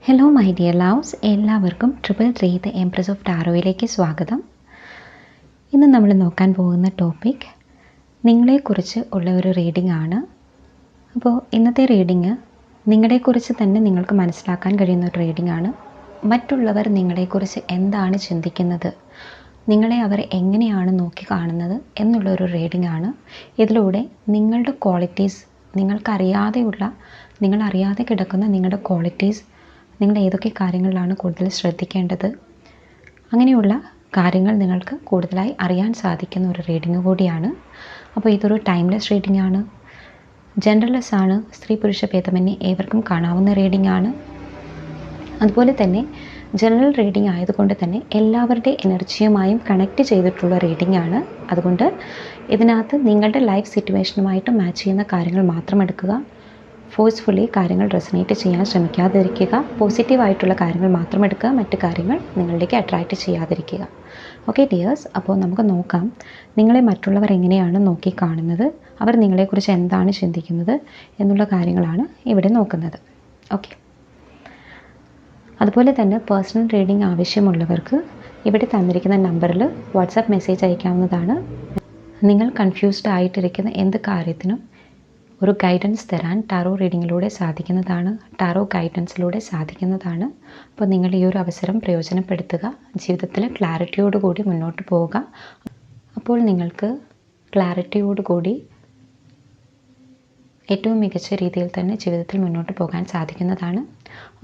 Hello my dear loves, എല്ലാവർക്കും triple 3 empress of ടാറോയിലേക്ക് സ്വാഗതം. ഇന്ന് നമ്മൾ നോക്കാൻ പോകുന്ന ടോപ്പിക് നിങ്ങളെക്കുറിച്ച് ഉള്ള ഒരു റീഡിംഗ് ആണ്. അപ്പോൾ ഇന്നത്തെ റീഡിങ് നിങ്ങളെക്കുറിച്ച് തന്നെ നിങ്ങൾക്ക് മനസ്സിലാക്കാൻ കഴിയുന്ന ഒരു റീഡിംഗ് ആണ്. മറ്റുള്ളവർ നിങ്ങളെക്കുറിച്ച് എന്താണ് ചിന്തിക്കുന്നത്, നിങ്ങളെ അവർ എങ്ങനെയാണ് നോക്കി കാണുന്നത് എന്നുള്ളൊരു റീഡിംഗ് ആണ്. ഇതിലൂടെ നിങ്ങളുടെ ക്വാളിറ്റീസ്, നിങ്ങളറിയാതെ കിടക്കുന്ന നിങ്ങളുടെ ക്വാളിറ്റീസ്, നിങ്ങൾ ഏതൊക്കെ കാര്യങ്ങളിലാണ് കൂടുതൽ ശ്രദ്ധിക്കേണ്ടത്, അങ്ങനെയുള്ള കാര്യങ്ങൾ നിങ്ങൾക്ക് കൂടുതലായി അറിയാൻ സാധിക്കുന്ന ഒരു റീഡിംഗ് കൂടിയാണ്. അപ്പോൾ ഇതൊരു ടൈംലെസ് റീഡിംഗ് ആണ്, ജനറൽലെസ് ആണ്, സ്ത്രീ പുരുഷ ഭേദമന്യേ ഏവർക്കും കാണാവുന്ന റീഡിംഗ് ആണ്. അതുപോലെ തന്നെ ജനറൽ റീഡിംഗ് ആയതുകൊണ്ട് തന്നെ എല്ലാവരുടെ എനർജിയുമായും കണക്റ്റ് ചെയ്തിട്ടുള്ള റീഡിംഗ് ആണ്. അതുകൊണ്ട് ഇതിനകത്ത് നിങ്ങളുടെ ലൈഫ് സിറ്റുവേഷനുമായിട്ട് മാച്ച് ചെയ്യുന്ന കാര്യങ്ങൾ മാത്രം എടുക്കുക. ഫോഴ്സ്ഫുള്ളി കാര്യങ്ങൾ റെസനേറ്റ് ചെയ്യാൻ ശ്രമിക്കാതിരിക്കുക. പോസിറ്റീവായിട്ടുള്ള കാര്യങ്ങൾ മാത്രം എടുക്കുക, മറ്റു കാര്യങ്ങൾ നിങ്ങളിലേക്ക് അട്രാക്റ്റ് ചെയ്യാതിരിക്കുക. ഓക്കെ ഡിയേഴ്സ്, അപ്പോൾ നമുക്ക് നോക്കാം നിങ്ങളെ മറ്റുള്ളവർ എങ്ങനെയാണ് നോക്കി കാണുന്നത്, അവർ നിങ്ങളെക്കുറിച്ച് എന്താണ് ചിന്തിക്കുന്നത് എന്നുള്ള കാര്യങ്ങളാണ് ഇവിടെ നോക്കുന്നത്. ഓക്കെ, അതുപോലെ തന്നെ പേഴ്സണൽ റീഡിംഗ് ആവശ്യമുള്ളവർക്ക് ഇവിടെ തന്നിരിക്കുന്ന നമ്പറിൽ വാട്സാപ്പ് മെസ്സേജ് അയക്കാവുന്നതാണ്. നിങ്ങൾ കൺഫ്യൂസ്ഡ് ആയിട്ടിരിക്കുന്ന എന്ത് കാര്യത്തിനും ഒരു ഗൈഡൻസ് തരാൻ ടാറോ റീഡിങ്ങിലൂടെ സാധിക്കുന്നതാണ്, ടാറോ ഗൈഡൻസിലൂടെ സാധിക്കുന്നതാണ്. അപ്പോൾ നിങ്ങൾ ഈ ഒരു അവസരം പ്രയോജനപ്പെടുത്തുക. ജീവിതത്തിൽ ക്ലാരിറ്റിയോടുകൂടി മുന്നോട്ട് പോവുക. അപ്പോൾ നിങ്ങൾക്ക് ക്ലാരിറ്റിയോടുകൂടി ഏറ്റവും മികച്ച രീതിയിൽ തന്നെ ജീവിതത്തിൽ മുന്നോട്ട് പോകാൻ സാധിക്കുന്നതാണ്.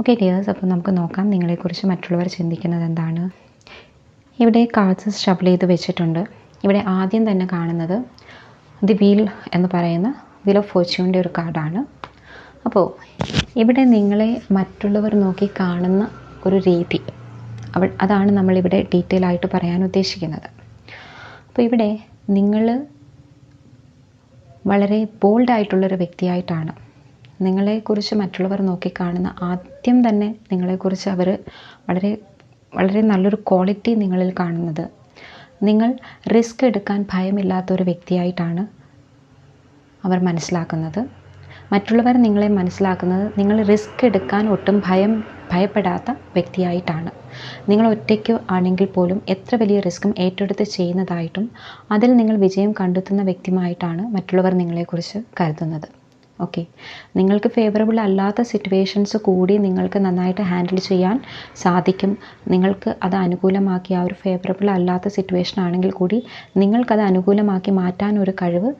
ഓക്കെ ഡിയേഴ്സ്, അപ്പോൾ നമുക്ക് നോക്കാം നിങ്ങളെക്കുറിച്ച് മറ്റുള്ളവർ ചിന്തിക്കുന്നത് എന്താണ്. ഇവിടെ കാർഡ്സ് ഷഫിൾ ചെയ്ത് വെച്ചിട്ടുണ്ട്. ഇവിടെ ആദ്യം തന്നെ കാണുന്നത് ദി വീൽ എന്ന് പറയുന്ന വീൽ ഓഫ് ഫോർച്യൂണിൻ്റെ ഒരു കാർഡാണ്. അപ്പോൾ ഇവിടെ നിങ്ങളെ മറ്റുള്ളവർ നോക്കി കാണുന്ന ഒരു രീതി, അതാണ് നമ്മളിവിടെ ഡീറ്റെയിൽ ആയിട്ട് പറയാൻ ഉദ്ദേശിക്കുന്നത്. അപ്പോൾ ഇവിടെ നിങ്ങൾ വളരെ ബോൾഡായിട്ടുള്ളൊരു വ്യക്തിയായിട്ടാണ് നിങ്ങളെക്കുറിച്ച് മറ്റുള്ളവർ നോക്കിക്കാണുന്ന. ആദ്യം തന്നെ നിങ്ങളെക്കുറിച്ച് അവർ വളരെ വളരെ നല്ലൊരു ക്വാളിറ്റി നിങ്ങളിൽ കാണുന്നത്, നിങ്ങൾ റിസ്ക് എടുക്കാൻ ഭയമില്ലാത്തൊരു വ്യക്തിയായിട്ടാണ് അവർ മനസ്സിലാക്കുന്നത്. മറ്റുള്ളവർ നിങ്ങളെ മനസ്സിലാക്കുന്നത് നിങ്ങൾ റിസ്ക് എടുക്കാൻ ഒട്ടും ഭയപ്പെടാത്ത വ്യക്തിയായിട്ടാണ്. നിങ്ങൾ ഒറ്റയ്ക്ക് ആണെങ്കിൽ പോലും എത്ര വലിയ റിസ്ക്കും ഏറ്റെടുത്ത് ചെയ്യുന്നതായിട്ടും അതിൽ നിങ്ങൾ വിജയം കണ്ടെത്തുന്ന വ്യക്തിയുമായിട്ടാണ് മറ്റുള്ളവർ നിങ്ങളെക്കുറിച്ച് കരുതുന്നത്. ഓക്കെ, നിങ്ങൾക്ക് ഫേവറബിൾ അല്ലാത്ത സിറ്റുവേഷൻസ് കൂടി നിങ്ങൾക്ക് നന്നായിട്ട് ഹാൻഡിൽ ചെയ്യാൻ സാധിക്കും. നിങ്ങൾക്ക് അത് അനുകൂലമാക്കി, ആ ഒരു ഫേവറബിൾ അല്ലാത്ത സിറ്റുവേഷൻ ആണെങ്കിൽ കൂടി നിങ്ങൾക്കത് അനുകൂലമാക്കി മാറ്റാൻ ഒരു കഴിവ്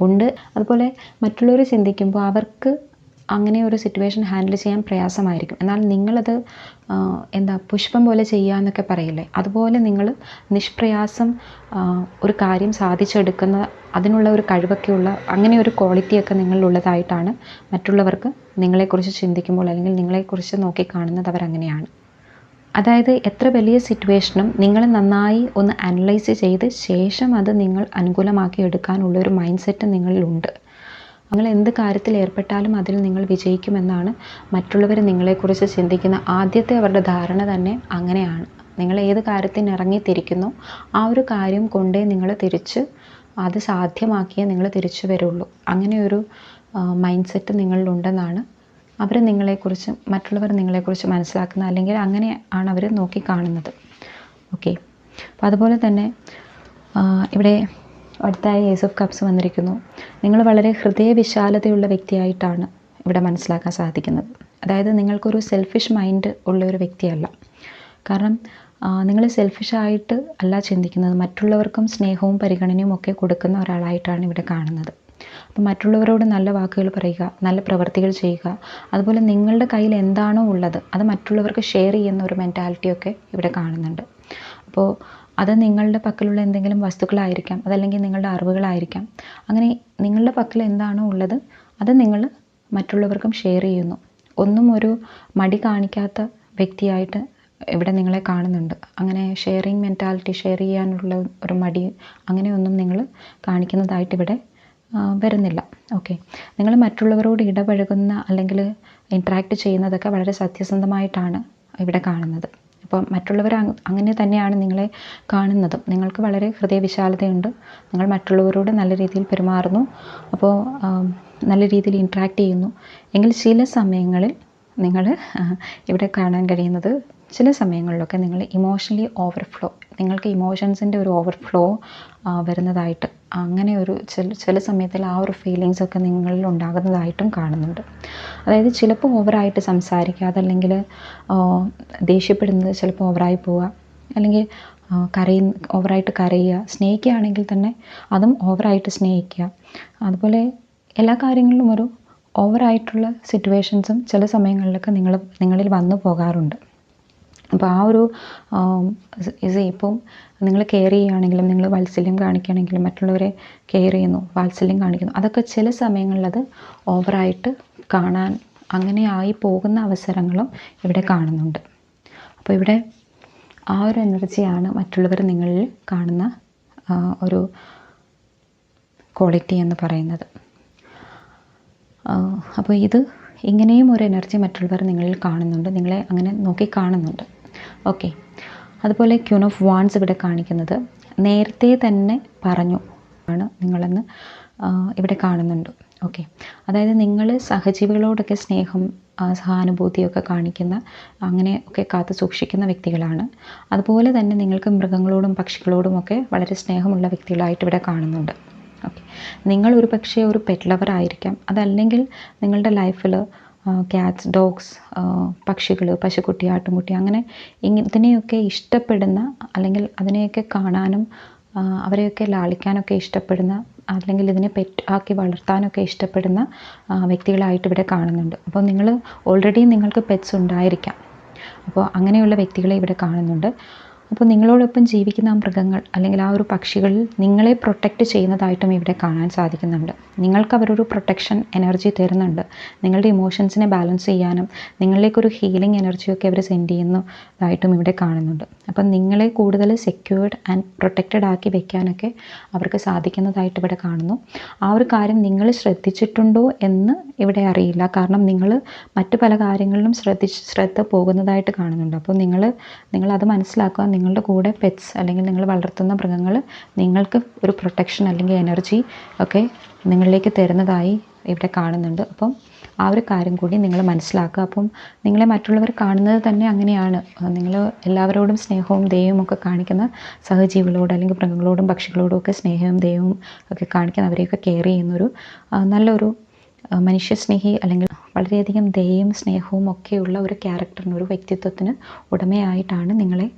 ഉണ്ട്. അതുപോലെ മറ്റുള്ളവർ ചിന്തിക്കുമ്പോൾ അവർക്ക് അങ്ങനെ ഒരു സിറ്റുവേഷൻ ഹാൻഡിൽ ചെയ്യാൻ പ്രയാസമായിരിക്കും. എന്നാൽ നിങ്ങളത് പുഷ്പം പോലെ ചെയ്യുക എന്നൊക്കെ പറയില്ലേ, അതുപോലെ നിങ്ങൾ നിഷ്പ്രയാസം ഒരു കാര്യം സാധിച്ചെടുക്കുന്ന അതിനുള്ള ഒരു കഴിവൊക്കെയുള്ള അങ്ങനെ ഒരു ക്വാളിറ്റിയൊക്കെ നിങ്ങളിലുള്ളതായിട്ടാണ് മറ്റുള്ളവർക്ക് നിങ്ങളെക്കുറിച്ച് ചിന്തിക്കുമ്പോൾ അല്ലെങ്കിൽ നിങ്ങളെക്കുറിച്ച് നോക്കിക്കാണുന്നത് അവരങ്ങനെയാണ്. അതായത് എത്ര വലിയ സിറ്റുവേഷനും നിങ്ങൾ നന്നായി ഒന്ന് അനലൈസ് ചെയ്ത് ശേഷം അത് നിങ്ങൾ അനുകൂലമാക്കി എടുക്കാനുള്ളൊരു മൈൻഡ് സെറ്റ് നിങ്ങളിലുണ്ട്. നിങ്ങൾ എന്ത് കാര്യത്തിൽ ഏർപ്പെട്ടാലും അതിൽ നിങ്ങൾ വിജയിക്കുമെന്നാണ് മറ്റുള്ളവർ നിങ്ങളെക്കുറിച്ച് ചിന്തിക്കുന്ന ആദ്യത്തെ അവരുടെ ധാരണ തന്നെ അങ്ങനെയാണ്. നിങ്ങൾ ഏത് കാര്യത്തിന് ഇറങ്ങിത്തിരിക്കുന്നോ ആ ഒരു കാര്യം കൊണ്ടേ നിങ്ങൾ അത് സാധ്യമാക്കിയേ നിങ്ങൾ തിരിച്ചു വരുള്ളൂ. അങ്ങനെയൊരു മൈൻഡ് സെറ്റ് നിങ്ങളിലുണ്ടെന്നാണ് മറ്റുള്ളവർ നിങ്ങളെക്കുറിച്ച് മനസ്സിലാക്കുന്നത്, അല്ലെങ്കിൽ അങ്ങനെയാണ് അവർ നോക്കിക്കാണുന്നത്. ഓക്കെ, അപ്പോൾ അതുപോലെ തന്നെ ഇവിടെ അടുത്തായി ഏസ് ഓഫ് കപ്സ് വന്നിരിക്കുന്നു. നിങ്ങൾ വളരെ ഹൃദയവിശാലതയുള്ള വ്യക്തിയായിട്ടാണ് ഇവിടെ മനസ്സിലാക്കാൻ സാധിക്കുന്നത്. അതായത് നിങ്ങൾക്കൊരു സെൽഫിഷ് മൈൻഡ് ഉള്ള ഒരു വ്യക്തിയല്ല. കാരണം നിങ്ങൾ സെൽഫിഷായിട്ട് അല്ല ചിന്തിക്കുന്നത്, മറ്റുള്ളവർക്കും സ്നേഹവും പരിഗണനയും ഒക്കെ കൊടുക്കുന്ന ഒരാളായിട്ടാണ് ഇവിടെ കാണുന്നത്. അപ്പോൾ മറ്റുള്ളവരോട് നല്ല വാക്കുകൾ പറയുക, നല്ല പ്രവർത്തികൾ ചെയ്യുക, അതുപോലെ നിങ്ങളുടെ കയ്യിൽ എന്താണോ ഉള്ളത് അത് മറ്റുള്ളവർക്ക് ഷെയർ ചെയ്യുന്ന ഒരു മെൻറ്റാലിറ്റിയൊക്കെ ഇവിടെ കാണുന്നുണ്ട്. അപ്പോൾ അത് നിങ്ങളുടെ പക്കലുള്ള എന്തെങ്കിലും വസ്തുക്കളായിരിക്കാം, അതല്ലെങ്കിൽ നിങ്ങളുടെ അറിവുകളായിരിക്കാം. അങ്ങനെ നിങ്ങളുടെ പക്കൽ എന്താണോ ഉള്ളത് അത് നിങ്ങൾ മറ്റുള്ളവർക്കും ഷെയർ ചെയ്യുന്നു. ഒന്നും ഒരു മടി കാണിക്കാത്ത വ്യക്തിയായിട്ട് ഇവിടെ നിങ്ങളെ കാണുന്നുണ്ട്. അങ്ങനെ ഷെയറിങ് മെൻറ്റാലിറ്റി, ഷെയർ ചെയ്യാനുള്ള ഒരു മടി അങ്ങനെയൊന്നും നിങ്ങൾ കാണിക്കുന്നതായിട്ട് ഇവിടെ വരുന്നില്ല. ഓക്കെ, നിങ്ങൾ മറ്റുള്ളവരോട് ഇടപഴകുന്ന അല്ലെങ്കിൽ ഇൻട്രാക്ട് ചെയ്യുന്നതൊക്കെ വളരെ സത്യസന്ധമായിട്ടാണ് ഇവിടെ കാണുന്നത്. അപ്പോൾ മറ്റുള്ളവർ അങ്ങനെ തന്നെയാണ് നിങ്ങളെ കാണുന്നതും. നിങ്ങൾക്ക് വളരെ ഹൃദയവിശാലതയുണ്ട്, നിങ്ങൾ മറ്റുള്ളവരോട് നല്ല രീതിയിൽ പെരുമാറുന്നു, അപ്പോൾ നല്ല രീതിയിൽ ഇൻട്രാക്ട് ചെയ്യുന്നു. എങ്കിൽ ചില സമയങ്ങളിൽ നിങ്ങൾ ഇവിടെ കാണാൻ കഴിയുന്നത് ചില സമയങ്ങളിലൊക്കെ നിങ്ങൾ ഇമോഷണലി ഓവർഫ്ലോ, നിങ്ങൾക്ക് ഇമോഷൻസിൻ്റെ ഒരു ഓവർഫ്ലോ വരുന്നതായിട്ട്, അങ്ങനെ ഒരു ചില സമയത്തിൽ ആ ഒരു ഫീലിങ്സൊക്കെ നിങ്ങളിൽ ഉണ്ടാകുന്നതായിട്ടും കാണുന്നുണ്ട്. അതായത് ചിലപ്പോൾ ഓവറായിട്ട് സംസാരിക്കുക, അതല്ലെങ്കിൽ ദേഷ്യപ്പെടുന്നത് ചിലപ്പോൾ ഓവറായി പോവുക, അല്ലെങ്കിൽ ഓവറായിട്ട് കരയുക, സ്നേഹിക്കുകയാണെങ്കിൽ തന്നെ അതും ഓവറായിട്ട് സ്നേഹിക്കുക. അതുപോലെ എല്ലാ കാര്യങ്ങളിലും ഒരു ഓവറായിട്ടുള്ള സിറ്റുവേഷൻസും ചില സമയങ്ങളിലൊക്കെ നിങ്ങളിൽ വന്നു പോകാറുണ്ട്. അപ്പോൾ ആ ഒരു ഇപ്പം നിങ്ങൾ കെയർ ചെയ്യുകയാണെങ്കിലും, നിങ്ങൾ വാത്സല്യം കാണിക്കുകയാണെങ്കിലും, മറ്റുള്ളവരെ കെയർ ചെയ്യുന്നു, വാത്സല്യം കാണിക്കുന്നു, അതൊക്കെ ചില സമയങ്ങളിൽ അത് ഓവറായിട്ട് കാണാൻ, അങ്ങനെ ആയി പോകുന്ന അവസരങ്ങളും ഇവിടെ കാണുന്നുണ്ട്. അപ്പോൾ ഇവിടെ ആ ഒരു എനർജിയാണ് മറ്റുള്ളവർ നിങ്ങളിൽ കാണുന്ന ഒരു ക്വാളിറ്റി എന്ന് പറയുന്നത്. അപ്പോൾ ഇങ്ങനെയും ഒരു എനർജി മറ്റുള്ളവർ നിങ്ങളിൽ കാണുന്നുണ്ട്, നിങ്ങളെ അങ്ങനെ നോക്കി കാണുന്നുണ്ട്. ഓക്കെ. അതുപോലെ ക്യൂൻ ഓഫ് വാൻഡ്സ് ഇവിടെ കാണിക്കുന്നത് നേരത്തെ തന്നെ പറഞ്ഞു ആണ് നിങ്ങളെന്ന് ഇവിടെ കാണുന്നുണ്ട്. ഓക്കെ. അതായത് നിങ്ങൾ സഹജീവികളോടൊക്കെ സ്നേഹം, സഹാനുഭൂതിയൊക്കെ കാണിക്കുന്ന, അങ്ങനെ ഒക്കെ കാത്തു സൂക്ഷിക്കുന്ന വ്യക്തികളാണ്. അതുപോലെ തന്നെ നിങ്ങൾക്ക് മൃഗങ്ങളോടും പക്ഷികളോടുമൊക്കെ വളരെ സ്നേഹമുള്ള വ്യക്തികളായിട്ട് ഇവിടെ കാണുന്നുണ്ട്. ഓക്കെ. നിങ്ങൾ ഒരു പക്ഷേ ഒരു പെറ്റ് ലവർ ആയിരിക്കാം, അതല്ലെങ്കിൽ നിങ്ങളുടെ ലൈഫിൽ ക്യാറ്റ്സ്, ഡോഗ്സ്, പക്ഷികൾ, പശുക്കുട്ടി, ആട്ടുംകുട്ടി, അങ്ങനെ ഇതിനെയൊക്കെ ഇഷ്ടപ്പെടുന്ന, അല്ലെങ്കിൽ അതിനെയൊക്കെ കാണാനും അവരെയൊക്കെ ലാളിക്കാനൊക്കെ ഇഷ്ടപ്പെടുന്ന, അല്ലെങ്കിൽ ഇതിനെ പെറ്റ് ആക്കി വളർത്താനൊക്കെ ഇഷ്ടപ്പെടുന്ന വ്യക്തികളായിട്ട് ഇവിടെ കാണുന്നുണ്ട്. അപ്പോൾ ഓൾറെഡി നിങ്ങൾക്ക് പെറ്റ്സ് ഉണ്ടായിരിക്കാം. അപ്പോൾ അങ്ങനെയുള്ള വ്യക്തികളെ ഇവിടെ കാണുന്നുണ്ട്. അപ്പോൾ നിങ്ങളോടൊപ്പം ജീവിക്കുന്ന ആ മൃഗങ്ങൾ, അല്ലെങ്കിൽ ആ ഒരു പക്ഷികൾ നിങ്ങളെ പ്രൊട്ടക്റ്റ് ചെയ്യുന്നതായിട്ടും ഇവിടെ കാണാൻ സാധിക്കുന്നുണ്ട്. നിങ്ങൾക്ക് അവരൊരു പ്രൊട്ടക്ഷൻ എനർജി തരുന്നുണ്ട്. നിങ്ങളുടെ ഇമോഷൻസിനെ ബാലൻസ് ചെയ്യാനും നിങ്ങളിലേക്കൊരു ഹീലിംഗ് എനർജിയൊക്കെ അവർ സെൻഡ് ചെയ്യുന്നതായിട്ടും ഇവിടെ കാണുന്നുണ്ട്. അപ്പം നിങ്ങളെ കൂടുതൽ സെക്യൂർഡ് ആൻഡ് പ്രൊട്ടക്റ്റഡ് ആക്കി വെക്കാനൊക്കെ അവർക്ക് സാധിക്കുന്നതായിട്ട് ഇവിടെ കാണുന്നു. ആ ഒരു കാര്യം നിങ്ങൾ ശ്രദ്ധിച്ചിട്ടുണ്ടോ എന്ന് ഇവിടെ അറിയില്ല, കാരണം നിങ്ങൾ മറ്റു പല കാര്യങ്ങളിലും ശ്രദ്ധ പോകുന്നതായിട്ട് കാണുന്നുണ്ട്. അപ്പോൾ നിങ്ങളത് മനസ്സിലാക്കുക. നിങ്ങളുടെ കൂടെ പെറ്റ്സ്, അല്ലെങ്കിൽ നിങ്ങൾ വളർത്തുന്ന മൃഗങ്ങൾ നിങ്ങൾക്ക് ഒരു പ്രൊട്ടക്ഷൻ അല്ലെങ്കിൽ എനർജി ഒക്കെ നിങ്ങളിലേക്ക് തരുന്നതായി ഇവിടെ കാണുന്നുണ്ട്. അപ്പം ആ ഒരു കാര്യം കൂടി നിങ്ങൾ മനസ്സിലാക്കുക. അപ്പം നിങ്ങളെ മറ്റുള്ളവർ കാണുന്നത് തന്നെ അങ്ങനെയാണ്. നിങ്ങൾ എല്ലാവരോടും സ്നേഹവും ദയവും ഒക്കെ കാണിക്കുന്ന സഹജീവികളോട്, അല്ലെങ്കിൽ മൃഗങ്ങളോടും പക്ഷികളോടും ഒക്കെ സ്നേഹവും ദയവും ഒക്കെ കാണിക്കുന്ന, അവരെയൊക്കെ കെയർ ചെയ്യുന്നൊരു നല്ലൊരു മനുഷ്യസ്നേഹി, അല്ലെങ്കിൽ വളരെയധികം ദയയും സ്നേഹവും ഒക്കെയുള്ള ഒരു ക്യാരക്ടറിന്, ഒരു വ്യക്തിത്വത്തിന് ഉടമയായിട്ടാണ് നിങ്ങളെ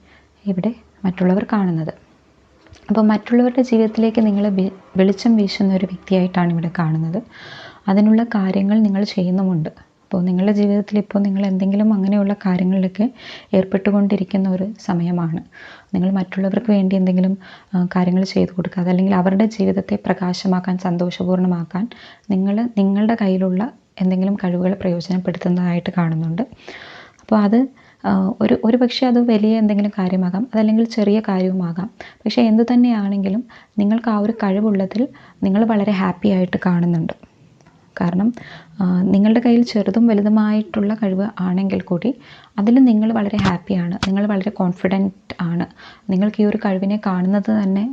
ഇവിടെ മറ്റുള്ളവർ കാണുന്നത്. അപ്പോൾ മറ്റുള്ളവരുടെ ജീവിതത്തിലേക്ക് നിങ്ങൾ വെളിച്ചം വീശുന്ന ഒരു വ്യക്തിയായിട്ടാണ് ഇവിടെ കാണുന്നത്. അതിനുള്ള കാര്യങ്ങൾ നിങ്ങൾ ചെയ്യുന്നുമുണ്ട്. അപ്പോൾ നിങ്ങളുടെ ജീവിതത്തിൽ ഇപ്പോൾ നിങ്ങൾ എന്തെങ്കിലും അങ്ങനെയുള്ള കാര്യങ്ങളിലൊക്കെ ഏർപ്പെട്ടുകൊണ്ടിരിക്കുന്ന ഒരു സമയമാണ്. നിങ്ങൾ മറ്റുള്ളവർക്ക് വേണ്ടി എന്തെങ്കിലും കാര്യങ്ങൾ ചെയ്തു കൊടുക്കുക, അതല്ലെങ്കിൽ അവരുടെ ജീവിതത്തെ പ്രകാശമാക്കാൻ, സന്തോഷപൂർണ്ണമാക്കാൻ നിങ്ങളുടെ കയ്യിലുള്ള എന്തെങ്കിലും കഴിവുകൾ പ്രയോജനപ്പെടുത്തുന്നതായിട്ട് കാണുന്നുണ്ട്. അപ്പോൾ അത് ഒരു പക്ഷേ അത് വലിയ എന്തെങ്കിലും കാര്യമാകാം, അതല്ലെങ്കിൽ ചെറിയ കാര്യവുമാകാം. പക്ഷേ എന്തു തന്നെയാണെങ്കിലും നിങ്ങൾക്ക് ആ ഒരു കഴിവുള്ളതിൽ നിങ്ങൾ വളരെ ഹാപ്പി ആയിട്ട് കാണുന്നുണ്ട്. കാരണം നിങ്ങളുടെ കയ്യിൽ ചെറുതും വലുതുമായിട്ടുള്ള കഴിവ് ആണെങ്കിൽ കൂടി അതിൽ നിങ്ങൾ വളരെ ഹാപ്പിയാണ്, നിങ്ങൾ വളരെ കോൺഫിഡൻറ്റ് ആണ്. നിങ്ങൾക്ക് ഈ ഒരു കഴിവിനെ കാണുന്നത് തന്നെ,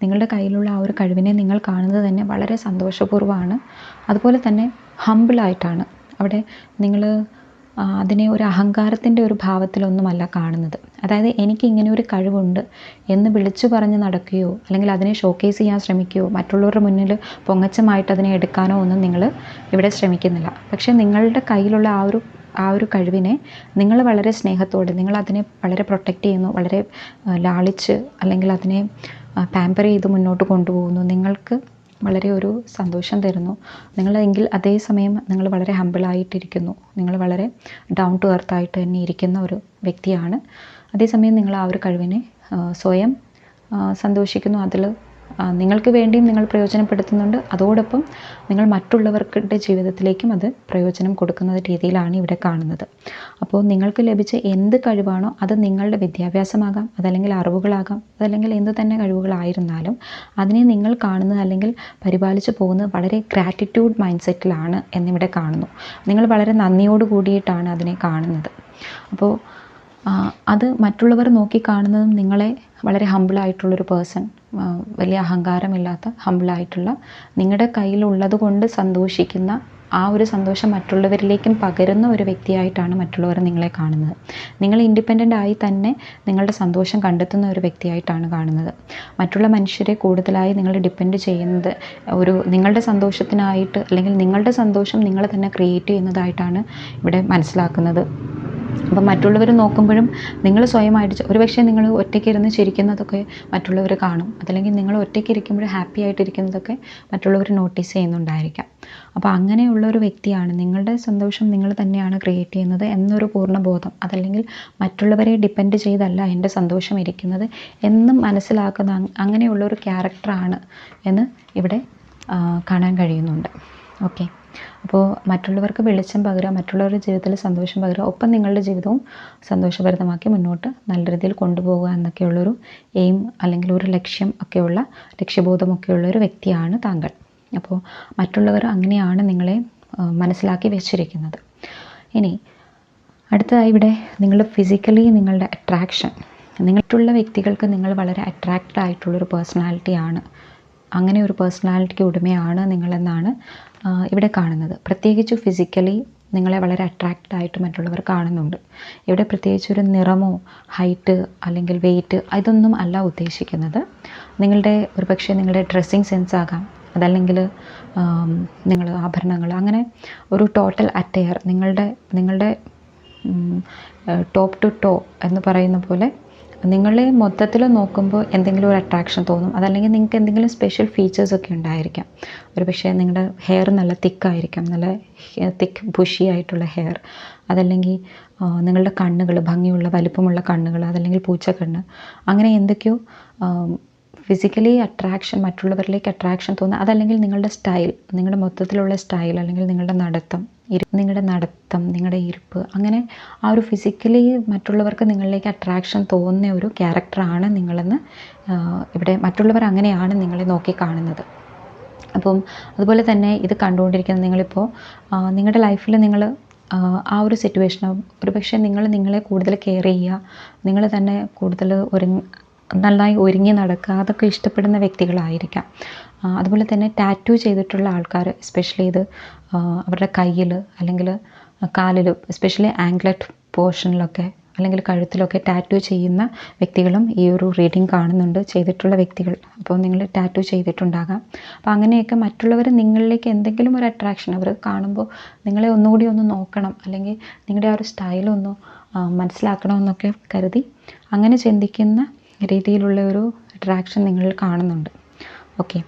നിങ്ങളുടെ കയ്യിലുള്ള ആ ഒരു കഴിവിനെ നിങ്ങൾ കാണുന്നത് തന്നെ വളരെ സന്തോഷപൂർവ്വമാണ്. അതുപോലെ തന്നെ ഹമ്പിളായിട്ടാണ്. അവിടെ നിങ്ങൾ അതിനെ ഒരു അഹങ്കാരത്തിൻ്റെ ഒരു ഭാവത്തിലൊന്നുമല്ല കാണുന്നത്. അതായത് എനിക്ക് ഇങ്ങനെ ഒരു കഴിവുണ്ട് എന്ന് വിളിച്ചു പറഞ്ഞ് നടക്കുകയോ, അല്ലെങ്കിൽ അതിനെ ഷോക്കേസ് ചെയ്യാൻ ശ്രമിക്കുകയോ, മറ്റുള്ളവരുടെ മുന്നിൽ പൊങ്ങച്ചമായിട്ട് അതിനെ എടുക്കാനോ ഒന്നും നിങ്ങൾ ഇവിടെ ശ്രമിക്കുന്നില്ല. പക്ഷേ നിങ്ങളുടെ കയ്യിലുള്ള ആ ഒരു കഴിവിനെ നിങ്ങൾ വളരെ സ്നേഹത്തോടെ, നിങ്ങൾ അതിനെ വളരെ പ്രൊട്ടക്റ്റ് ചെയ്യുന്നു, വളരെ ലാളിച്ച്, അല്ലെങ്കിൽ അതിനെ പാമ്പർ ചെയ്ത് മുന്നോട്ട് കൊണ്ടുപോകുന്നു. നിങ്ങൾക്ക് വളരെ ഒരു സന്തോഷം തരുന്നു. നിങ്ങളെങ്കിൽ അതേസമയം നിങ്ങൾ വളരെ ഹമ്പിളായിട്ടിരിക്കുന്നു, നിങ്ങൾ വളരെ ഡൗൺ ടു എർത്ത് ആയിട്ട് തന്നെ ഇരിക്കുന്ന ഒരു വ്യക്തിയാണ്. അതേസമയം നിങ്ങൾ ആ ഒരു കഴിവിനെ സ്വയം സന്തോഷിക്കുന്നു, അതിൽ നിങ്ങൾക്ക് വേണ്ടിയും നിങ്ങൾ പ്രയോജനപ്പെടുത്തുന്നുണ്ട്. അതോടൊപ്പം നിങ്ങൾ മറ്റുള്ളവരുടെ ജീവിതത്തിലേക്കും അത് പ്രയോജനം കൊടുക്കുന്ന രീതിയിലാണ് ഇവിടെ കാണുന്നത്. അപ്പോൾ നിങ്ങൾക്ക് ലഭിച്ച എന്ത് കഴിവാണോ അത് നിങ്ങളുടെ വിദ്യാഭ്യാസമാകാം, അതല്ലെങ്കിൽ അറിവുകളാകാം, അതല്ലെങ്കിൽ എന്ത് തന്നെ കഴിവുകളായിരുന്നാലും അതിനെ നിങ്ങൾ കാണുന്നത്, അല്ലെങ്കിൽ പരിപാലിച്ചു പോകുന്നത് വളരെ ഗ്രാറ്റിറ്റ്യൂഡ് മൈൻഡ് സെറ്റിലാണ് എന്നിവിടെ കാണുന്നു. നിങ്ങൾ വളരെ നന്ദിയോട് കൂടിയിട്ടാണ് അതിനെ കാണുന്നത്. അപ്പോൾ അത് മറ്റുള്ളവർ നോക്കി കാണുന്നതും നിങ്ങളെ വളരെ ഹമ്പിളായിട്ടുള്ളൊരു പേഴ്സൺ, വലിയ അഹങ്കാരമില്ലാത്ത ഹമ്പിളായിട്ടുള്ള, നിങ്ങളുടെ കയ്യിലുള്ളത് കൊണ്ട് സന്തോഷിക്കുന്ന ആ ഒരു സന്തോഷം മറ്റുള്ളവരിലേക്കും പകരുന്ന ഒരു വ്യക്തിയായിട്ടാണ് മറ്റുള്ളവർ നിങ്ങളെ കാണുന്നത്. നിങ്ങൾ ഇൻഡിപെൻഡൻ്റ് ആയി തന്നെ നിങ്ങളുടെ സന്തോഷം കണ്ടെത്തുന്ന ഒരു വ്യക്തിയായിട്ടാണ് കാണുന്നത്. മറ്റുള്ള മനുഷ്യരെ കൂടുതലായി നിങ്ങൾ ഡിപ്പെൻഡ് ചെയ്യുന്നത് നിങ്ങളുടെ സന്തോഷത്തിനായിട്ട്, അല്ലെങ്കിൽ നിങ്ങളുടെ സന്തോഷം നിങ്ങൾ തന്നെ ക്രിയേറ്റ് ചെയ്യുന്നതായിട്ടാണ് ഇവിടെ മനസ്സിലാക്കുന്നത്. അപ്പം മറ്റുള്ളവർ നോക്കുമ്പോഴും നിങ്ങൾ സ്വയമായിട്ട് ഒരുപക്ഷെ നിങ്ങൾ ഒറ്റയ്ക്കിരുന്ന് ചിരിക്കുന്നതൊക്കെ മറ്റുള്ളവർ കാണും, അതല്ലെങ്കിൽ നിങ്ങൾ ഒറ്റയ്ക്കിരിക്കുമ്പോൾ ഹാപ്പി ആയിട്ടിരിക്കുന്നതൊക്കെ മറ്റുള്ളവർ നോട്ടീസ് ചെയ്യുന്നുണ്ടായിരിക്കാം. അപ്പോൾ അങ്ങനെയുള്ളൊരു വ്യക്തിയാണ്, നിങ്ങളുടെ സന്തോഷം നിങ്ങൾ തന്നെയാണ് ക്രിയേറ്റ് ചെയ്യുന്നത് എന്നൊരു പൂർണ്ണബോധം, അതല്ലെങ്കിൽ മറ്റുള്ളവരെ ഡിപ്പെൻഡ് ചെയ്തല്ല എൻ്റെ സന്തോഷം ഇരിക്കുന്നത് എന്നും മനസ്സിലാക്കുന്ന അങ്ങനെയുള്ളൊരു ക്യാരക്ടറാണ് എന്ന് ഇവിടെ കാണാൻ കഴിയുന്നുണ്ട്. ഓക്കെ, അപ്പോൾ മറ്റുള്ളവർക്ക് വെളിച്ചം പകരുക, മറ്റുള്ളവരുടെ ജീവിതത്തിൽ സന്തോഷം പകരുക, ഒപ്പം നിങ്ങളുടെ ജീവിതവും സന്തോഷഭരിതമാക്കി മുന്നോട്ട് നല്ല രീതിയിൽ കൊണ്ടുപോകുക എന്നൊക്കെയുള്ളൊരു എയിം, അല്ലെങ്കിൽ ഒരു ലക്ഷ്യം ഒക്കെയുള്ള ലക്ഷ്യബോധമൊക്കെയുള്ള ഒരു വ്യക്തിയാണ് താങ്കൾ. അപ്പോൾ മറ്റുള്ളവർ അങ്ങനെയാണ് നിങ്ങളെ മനസ്സിലാക്കി വെച്ചിരിക്കുന്നത്. ഇനി അടുത്തതായി ഇവിടെ നിങ്ങൾ ഫിസിക്കലി നിങ്ങളുടെ അട്രാക്ഷൻ, മറ്റുള്ള വ്യക്തികൾക്ക് നിങ്ങൾ വളരെ അട്രാക്റ്റഡ് ആയിട്ടുള്ളൊരു പേഴ്സണാലിറ്റിയാണ്, അങ്ങനെ ഒരു പേഴ്സണാലിറ്റിക്ക് ഉടമയാണ് നിങ്ങളെന്നാണ് ഇവിടെ കാണുന്നത്. പ്രത്യേകിച്ച് ഫിസിക്കലി നിങ്ങളെ വളരെ അട്രാക്റ്റഡ് ആയിട്ട് മറ്റുള്ളവർ കാണുന്നുണ്ട്. ഇവിടെ പ്രത്യേകിച്ച് ഒരു നിറമോ ഹൈറ്റ് അല്ലെങ്കിൽ വെയ്റ്റ് ഇതൊന്നും അല്ല ഉദ്ദേശിക്കുന്നത്. ഒരുപക്ഷെ നിങ്ങളുടെ ഡ്രസ്സിങ് സെൻസ് ആകാം, അതല്ലെങ്കിൽ നിങ്ങൾ ആഭരണങ്ങൾ, അങ്ങനെ ഒരു ടോട്ടൽ അറ്റയർ, നിങ്ങളുടെ ടോപ്പ് ടു ടോ എന്ന് പറയുന്ന പോലെ നിങ്ങളെ മൊത്തത്തിൽ നോക്കുമ്പോൾ എന്തെങ്കിലും ഒരു അട്രാക്ഷൻ തോന്നും. അതല്ലെങ്കിൽ നിങ്ങൾക്ക് എന്തെങ്കിലും സ്പെഷ്യൽ ഫീച്ചേഴ്സൊക്കെ ഉണ്ടായിരിക്കാം. ഒരുപക്ഷെ നിങ്ങളുടെ ഹെയർ നല്ല തിക്കായിരിക്കാം, നല്ല തിക്ക് ബുഷി ആയിട്ടുള്ള ഹെയർ, അതല്ലെങ്കിൽ നിങ്ങളുടെ കണ്ണുകൾ ഭംഗിയുള്ള വലിപ്പമുള്ള കണ്ണുകൾ, അതല്ലെങ്കിൽ പൂച്ചക്കണ്ണ്, അങ്ങനെ എന്തൊക്കെയോ ഫിസിക്കലി അട്രാക്ഷൻ, മറ്റുള്ളവരിലേക്ക് അട്രാക്ഷൻ തോന്നുക, അതല്ലെങ്കിൽ നിങ്ങളുടെ സ്റ്റൈൽ, നിങ്ങളുടെ മൊത്തത്തിലുള്ള സ്റ്റൈൽ, അല്ലെങ്കിൽ നിങ്ങളുടെ നടത്തം, നിങ്ങളുടെ ഇരിപ്പ്, അങ്ങനെ ആ ഒരു ഫിസിക്കലി മറ്റുള്ളവർക്ക് നിങ്ങളിലേക്ക് അട്രാക്ഷൻ തോന്നുന്ന ഒരു ക്യാരക്ടറാണ് നിങ്ങളെന്ന് ഇവിടെ മറ്റുള്ളവർ അങ്ങനെയാണ് നിങ്ങളെ നോക്കി കാണുന്നത്. അപ്പം അതുപോലെ തന്നെ ഇത് കണ്ടുകൊണ്ടിരിക്കുന്ന നിങ്ങളിപ്പോൾ നിങ്ങളുടെ ലൈഫിൽ നിങ്ങൾ ആ ഒരു സിറ്റുവേഷൻ, ഒരുപക്ഷെ നിങ്ങളെ കൂടുതൽ കെയർ ചെയ്യുക, നിങ്ങൾ തന്നെ കൂടുതൽ നന്നായി ഒരുങ്ങി നടക്കുക, അതൊക്കെ ഇഷ്ടപ്പെടുന്ന വ്യക്തികളായിരിക്കാം. അതുപോലെ തന്നെ ടാറ്റു ചെയ്തിട്ടുള്ള ആൾക്കാർ, എസ്പെഷ്യലി ഇത് അവരുടെ കയ്യിൽ അല്ലെങ്കിൽ കാലിൽ, എസ്പെഷ്യലി ആംഗ്ലറ്റ് പോർഷനിലൊക്കെ അല്ലെങ്കിൽ കഴുത്തിലൊക്കെ ടാറ്റു ചെയ്യുന്ന വ്യക്തികളും ഈ ഒരു റീഡിങ് കാണുന്നുണ്ട്, ചെയ്തിട്ടുള്ള വ്യക്തികൾ. അപ്പോൾ നിങ്ങൾ ടാറ്റു ചെയ്തിട്ടുണ്ടാകാം. അപ്പോൾ അങ്ങനെയൊക്കെ മറ്റുള്ളവർ നിങ്ങളിലേക്ക് എന്തെങ്കിലും ഒരു അട്രാക്ഷൻ അവർ കാണുമ്പോൾ നിങ്ങളെ ഒന്നുകൂടി ഒന്ന് നോക്കണം, അല്ലെങ്കിൽ നിങ്ങളുടെ ആ ഒരു സ്റ്റൈലൊന്ന് മനസ്സിലാക്കണമെന്നൊക്കെ കരുതി അങ്ങനെ ചിന്തിക്കുന്ന രീതിയിലുള്ള ഒരു അട്രാക്ഷൻ നിങ്ങൾ കാണുന്നുണ്ട്. ഓക്കെ,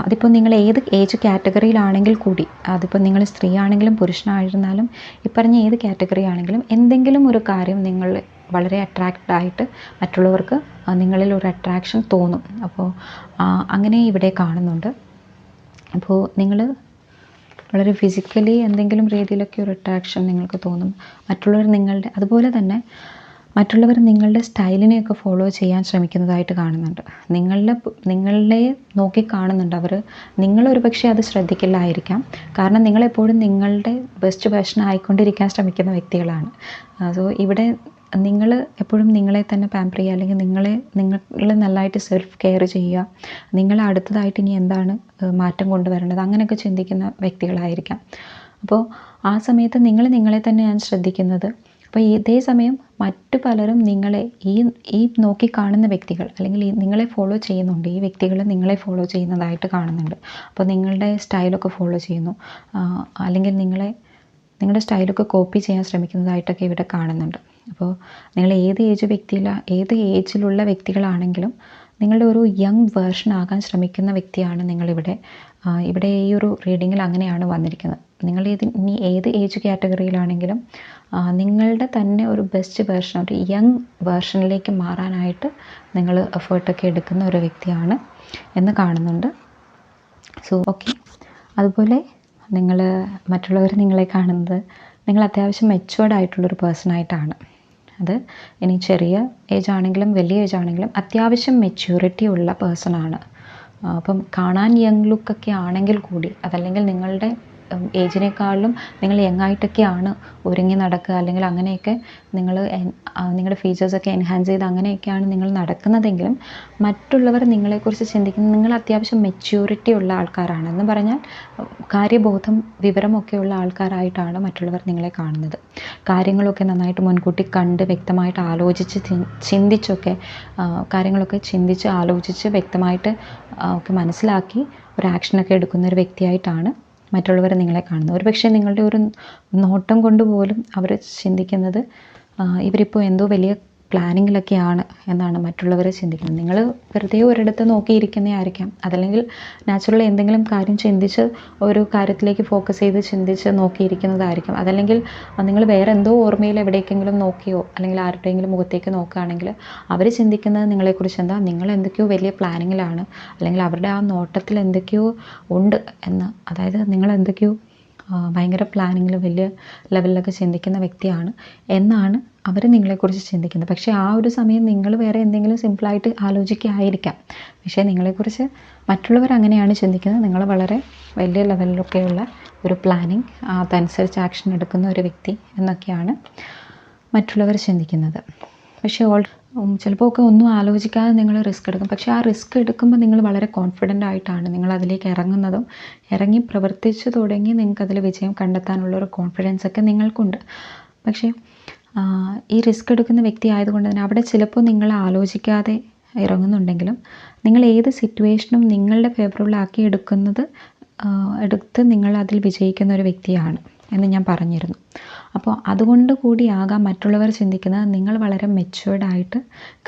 അതിപ്പോൾ നിങ്ങൾ ഏത് ഏജ് കാറ്റഗറിയിലാണെങ്കിൽ കൂടി, അതിപ്പോൾ നിങ്ങൾ സ്ത്രീ ആണെങ്കിലും പുരുഷനായിരുന്നാലും ഈ പറഞ്ഞ ഏത് കാറ്റഗറി ആണെങ്കിലും എന്തെങ്കിലും ഒരു കാര്യം നിങ്ങൾ വളരെ അട്രാക്റ്റഡ് ആയിട്ട് മറ്റുള്ളവർക്ക് നിങ്ങളിൽ ഒരു അട്രാക്ഷൻ തോന്നും. അപ്പോൾ അങ്ങനെ ഇവിടെ കാണുന്നുണ്ട്. അപ്പോൾ നിങ്ങൾ വളരെ ഫിസിക്കലി എന്തെങ്കിലും രീതിയിലൊക്കെ ഒരു അട്രാക്ഷൻ നിങ്ങൾക്ക് തോന്നും. അതുപോലെ തന്നെ മറ്റുള്ളവർ നിങ്ങളുടെ സ്റ്റൈലിനെയൊക്കെ ഫോളോ ചെയ്യാൻ ശ്രമിക്കുന്നതായിട്ട് കാണുന്നുണ്ട്. നിങ്ങളെ നോക്കി കാണുന്നുണ്ട് അവർ. നിങ്ങളൊരു പക്ഷേ അത് ശ്രദ്ധിക്കില്ലായിരിക്കാം, കാരണം നിങ്ങളെപ്പോഴും നിങ്ങളുടെ ബെസ്റ്റ് വേർഷൻ ആയിക്കൊണ്ടിരിക്കാൻ ശ്രമിക്കുന്ന വ്യക്തികളാണ്. സോ ഇവിടെ നിങ്ങൾ എപ്പോഴും നിങ്ങളെ തന്നെ പാമ്പർ ചെയ്യുക, അല്ലെങ്കിൽ നിങ്ങൾ നല്ലതായിട്ട് സെൽഫ് കെയർ ചെയ്യുക, നിങ്ങൾ അടുത്തതായിട്ട് ഇനി എന്താണ് മാറ്റം കൊണ്ടുവരേണ്ടത്, അങ്ങനെയൊക്കെ ചിന്തിക്കുന്ന വ്യക്തികളായിരിക്കാം. അപ്പോൾ ആ സമയത്ത് നിങ്ങളെ തന്നെയാണ് ശ്രദ്ധിക്കുന്നത്. അപ്പോൾ ഇതേ സമയം മറ്റു പലരും നിങ്ങളെ ഈ നോക്കി കാണുന്ന വ്യക്തികൾ, അല്ലെങ്കിൽ നിങ്ങളെ ഫോളോ ചെയ്യുന്നുണ്ട്, ഈ വ്യക്തികൾ നിങ്ങളെ ഫോളോ ചെയ്യുന്നതായിട്ട് കാണുന്നുണ്ട്. അപ്പോൾ നിങ്ങളുടെ സ്റ്റൈലൊക്കെ ഫോളോ ചെയ്യുന്നു, അല്ലെങ്കിൽ നിങ്ങളുടെ സ്റ്റൈലൊക്കെ കോപ്പി ചെയ്യാൻ ശ്രമിക്കുന്നതായിട്ടൊക്കെ ഇവിടെ കാണുന്നുണ്ട്. അപ്പോൾ നിങ്ങൾ ഏത് ഏജിലുള്ള വ്യക്തികളാണെങ്കിലും നിങ്ങളുടെ ഒരു യങ് വേർഷൻ ആകാൻ ശ്രമിക്കുന്ന വ്യക്തിയാണ് നിങ്ങളിവിടെ. ഇവിടെ ഈ ഒരു റീഡിങ്ങിൽ അങ്ങനെയാണ് വന്നിരിക്കുന്നത്. നിങ്ങൾ ഇനി ഏത് ഏജ് കാറ്റഗറിയിലാണെങ്കിലും നിങ്ങളുടെ തന്നെ ഒരു ബെസ്റ്റ് വേർഷൻ, ഒരു യങ് വേർഷനിലേക്ക് മാറാനായിട്ട് നിങ്ങൾ എഫേർട്ടൊക്കെ എടുക്കുന്ന ഒരു വ്യക്തിയാണ് എന്ന് കാണുന്നുണ്ട്. സോ ഓക്കെ, അതുപോലെ മറ്റുള്ളവർ നിങ്ങളെ കാണുന്നത് നിങ്ങൾ അത്യാവശ്യം മെച്ചുവേർഡ് ആയിട്ടുള്ളൊരു പേഴ്സണായിട്ടാണ്. അത് ഇനി ചെറിയ ഏജ് ആണെങ്കിലും വലിയ ഏജ് ആണെങ്കിലും അത്യാവശ്യം മെച്യൂരിറ്റി ഉള്ള പേഴ്സണാണ്. അപ്പം കാണാൻ യങ് ലുക്കൊക്കെ ആണെങ്കിൽ കൂടി, അതല്ലെങ്കിൽ നിങ്ങളുടെ ഏജിനേക്കാളും നിങ്ങൾ യങ്ങായിട്ടൊക്കെയാണ് ഒരുങ്ങി നടക്കുക, അല്ലെങ്കിൽ അങ്ങനെയൊക്കെ നിങ്ങൾ നിങ്ങളുടെ ഫീച്ചേഴ്സൊക്കെ എൻഹാൻസ് ചെയ്ത് അങ്ങനെയൊക്കെയാണ് നിങ്ങൾ നടക്കുന്നതെങ്കിലും മറ്റുള്ളവർ നിങ്ങളെക്കുറിച്ച് ചിന്തിക്കുന്നത് നിങ്ങൾ അത്യാവശ്യം മെച്യൂരിറ്റി ഉള്ള ആൾക്കാരാണ് എന്ന് പറഞ്ഞാൽ കാര്യബോധം വിവരമൊക്കെയുള്ള ആൾക്കാരായിട്ടാണ് മറ്റുള്ളവർ നിങ്ങളെ കാണുന്നത്. കാര്യങ്ങളൊക്കെ നന്നായിട്ട് മുൻകൂട്ടി കണ്ട് വ്യക്തമായിട്ട് ആലോചിച്ച് ചിന്തിച്ചൊക്കെ കാര്യങ്ങളൊക്കെ ചിന്തിച്ച് ആലോചിച്ച് വ്യക്തമായിട്ട് ഒക്കെ മനസ്സിലാക്കി ഒരു ആക്ഷനൊക്കെ എടുക്കുന്ന ഒരു വ്യക്തിയായിട്ടാണ് മറ്റുള്ളവർ നിങ്ങളെ കാണുന്നത്. ഒരുപക്ഷെ നിങ്ങളുടെ ഒരു നോട്ടം കൊണ്ട് പോലും അവർ ചിന്തിക്കുന്നത് ഇവരിപ്പോൾ എന്തോ വലിയ പ്ലാനിങ്ങിലൊക്കെയാണ് എന്നാണ് മറ്റുള്ളവർ ചിന്തിക്കുന്നത്. നിങ്ങൾ വെറുതെ ഒരിടത്ത് നോക്കിയിരിക്കുന്നതായിരിക്കാം, അതല്ലെങ്കിൽ നാച്ചുറലി എന്തെങ്കിലും കാര്യം ചിന്തിച്ച് ഒരു കാര്യത്തിലേക്ക് ഫോക്കസ് ചെയ്ത് ചിന്തിച്ച് നോക്കിയിരിക്കുന്നതായിരിക്കും. അതല്ലെങ്കിൽ നിങ്ങൾ വേറെ എന്തോ ഓർമ്മയിൽ എവിടേക്കെങ്കിലും നോക്കിയോ അല്ലെങ്കിൽ ആരുടെയെങ്കിലും മുഖത്തേക്ക് നോക്കുകയാണെങ്കിൽ അവർ ചിന്തിക്കുന്നത് നിങ്ങളെക്കുറിച്ച് എന്താ, നിങ്ങൾ എന്തൊക്കെയോ വലിയ പ്ലാനിങ്ങിലാണ്, അല്ലെങ്കിൽ അവരുടെ ആ നോട്ടത്തിൽ എന്തൊക്കെയോ ഉണ്ട് എന്ന്, അതായത് നിങ്ങൾ എന്തൊക്കെയോ ഭയങ്കര പ്ലാനിങ്ങിൽ വലിയ ലെവലിലൊക്കെ ചിന്തിക്കുന്ന വ്യക്തിയാണ് എന്നാണ് അവർ നിങ്ങളെക്കുറിച്ച് ചിന്തിക്കുന്നത്. പക്ഷേ ആ ഒരു സമയം നിങ്ങൾ വേറെ എന്തെങ്കിലും സിമ്പിളായിട്ട് ആലോചിക്കുകയായിരിക്കാം. പക്ഷേ നിങ്ങളെക്കുറിച്ച് മറ്റുള്ളവർ അങ്ങനെയാണ് ചിന്തിക്കുന്നത്, നിങ്ങൾ വളരെ വലിയ ലെവലിലൊക്കെയുള്ള ഒരു പ്ലാനിങ്, അതനുസരിച്ച് ആക്ഷൻ എടുക്കുന്ന ഒരു വ്യക്തി എന്നൊക്കെയാണ് മറ്റുള്ളവർ ചിന്തിക്കുന്നത്. പക്ഷേ ചിലപ്പോൾ ഒക്കെ ഒന്നും ആലോചിക്കാതെ നിങ്ങൾ റിസ്ക് എടുക്കും. പക്ഷേ ആ റിസ്ക് എടുക്കുമ്പോൾ നിങ്ങൾ വളരെ കോൺഫിഡൻ്റ് ആയിട്ടാണ് നിങ്ങൾ അതിലേക്ക് ഇറങ്ങുന്നതും, ഇറങ്ങി പ്രവർത്തിച്ചു തുടങ്ങി നിങ്ങൾക്കതിൽ വിജയം കണ്ടെത്താനുള്ളൊരു കോൺഫിഡൻസ് ഒക്കെ നിങ്ങൾക്കുണ്ട്. പക്ഷേ ഈ റിസ്ക് എടുക്കുന്ന വ്യക്തി ആയതുകൊണ്ട് തന്നെ അവിടെ ചിലപ്പോൾ നിങ്ങൾ ആലോചിക്കാതെ ഇറങ്ങുന്നുണ്ടെങ്കിലും നിങ്ങൾ ഏത് സിറ്റുവേഷനും നിങ്ങളുടെ ഫേവറബിളാക്കി എടുത്ത് നിങ്ങൾ അതിൽ വിജയിക്കുന്ന ഒരു വ്യക്തിയാണ് എന്ന് ഞാൻ പറഞ്ഞിരുന്നു. അപ്പോൾ അതുകൊണ്ട് കൂടിയാകാം മറ്റുള്ളവർ ചിന്തിക്കുന്നത് നിങ്ങൾ വളരെ മെച്യൂർഡായിട്ട്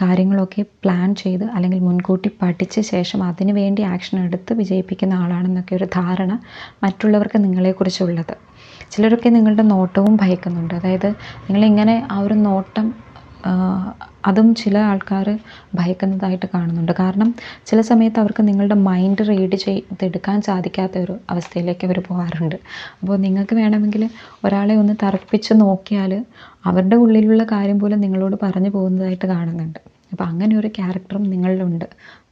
കാര്യങ്ങളൊക്കെ പ്ലാൻ ചെയ്ത് അല്ലെങ്കിൽ മുൻകൂട്ടി പഠിച്ച ശേഷം അതിനു വേണ്ടി ആക്ഷൻ എടുത്ത് വിജയിപ്പിക്കുന്ന ആളാണെന്നൊക്കെ ഒരു ധാരണ മറ്റുള്ളവർക്ക് നിങ്ങളെക്കുറിച്ചുള്ളത്. ചിലരൊക്കെ നിങ്ങളുടെ നോട്ടവും ഭയക്കുന്നുണ്ട്. അതായത് നിങ്ങളിങ്ങനെ ആ ഒരു നോട്ടം അതും ചില ആൾക്കാർ ഭയക്കുന്നതായിട്ട് കാണുന്നുണ്ട്. കാരണം ചില സമയത്ത് അവർക്ക് നിങ്ങളുടെ മൈൻഡ് റീഡ് ചെയ്തെടുക്കാൻ സാധിക്കാത്ത ഒരു അവസ്ഥയിലേക്ക് അവർ പോകാറുണ്ട്. അപ്പോൾ നിങ്ങൾക്ക് വേണമെങ്കിൽ ഒരാളെ ഒന്ന് തറപ്പിച്ച് നോക്കിയാൽ അവരുടെ ഉള്ളിലുള്ള കാര്യം പോലും നിങ്ങളോട് പറഞ്ഞു പോകുന്നതായിട്ട് കാണുന്നുണ്ട്. അപ്പോൾ അങ്ങനെ ഒരു ക്യാരക്ടറും നിങ്ങളിലുണ്ട്.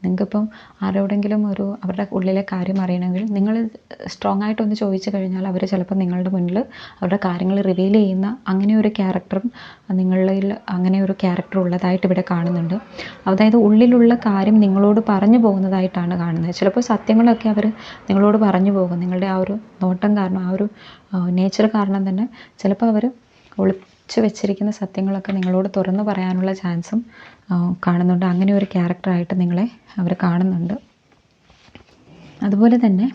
നിങ്ങൾക്കിപ്പം ആരോടെങ്കിലും അവരുടെ ഉള്ളിലെ കാര്യം അറിയണമെങ്കിൽ നിങ്ങൾ സ്ട്രോങ് ആയിട്ടൊന്ന് ചോദിച്ചു കഴിഞ്ഞാൽ അവർ ചിലപ്പോൾ നിങ്ങളുടെ മുന്നിൽ അവരുടെ കാര്യങ്ങൾ റിവീൽ ചെയ്യുന്ന അങ്ങനെ ഒരു ക്യാരക്ടറും നിങ്ങളിൽ അങ്ങനെ ഒരു ക്യാരക്ടർ ഉള്ളതായിട്ട് ഇവിടെ കാണുന്നുണ്ട്. അതായത് ഉള്ളിലുള്ള കാര്യം നിങ്ങളോട് പറഞ്ഞു പോകുന്നതായിട്ടാണ് കാണുന്നത്. ചിലപ്പോൾ സത്യങ്ങളൊക്കെ അവർ നിങ്ങളോട് പറഞ്ഞു പോകും. നിങ്ങളുടെ ആ ഒരു നോട്ടം കാരണം, ആ ഒരു നേച്ചർ കാരണം തന്നെ ചിലപ്പോൾ അവർ ഒളിച്ചു വെച്ചിരിക്കുന്ന സത്യങ്ങളൊക്കെ നിങ്ങളോട് തുറന്നു പറയാനുള്ള ചാൻസും കാണുന്നുണ്ട്. അങ്ങനെ ഒരു ക്യാരക്ടറായിട്ട് നിങ്ങളെ അവർ കാണുന്നുണ്ട്. അതുപോലെ തന്നെ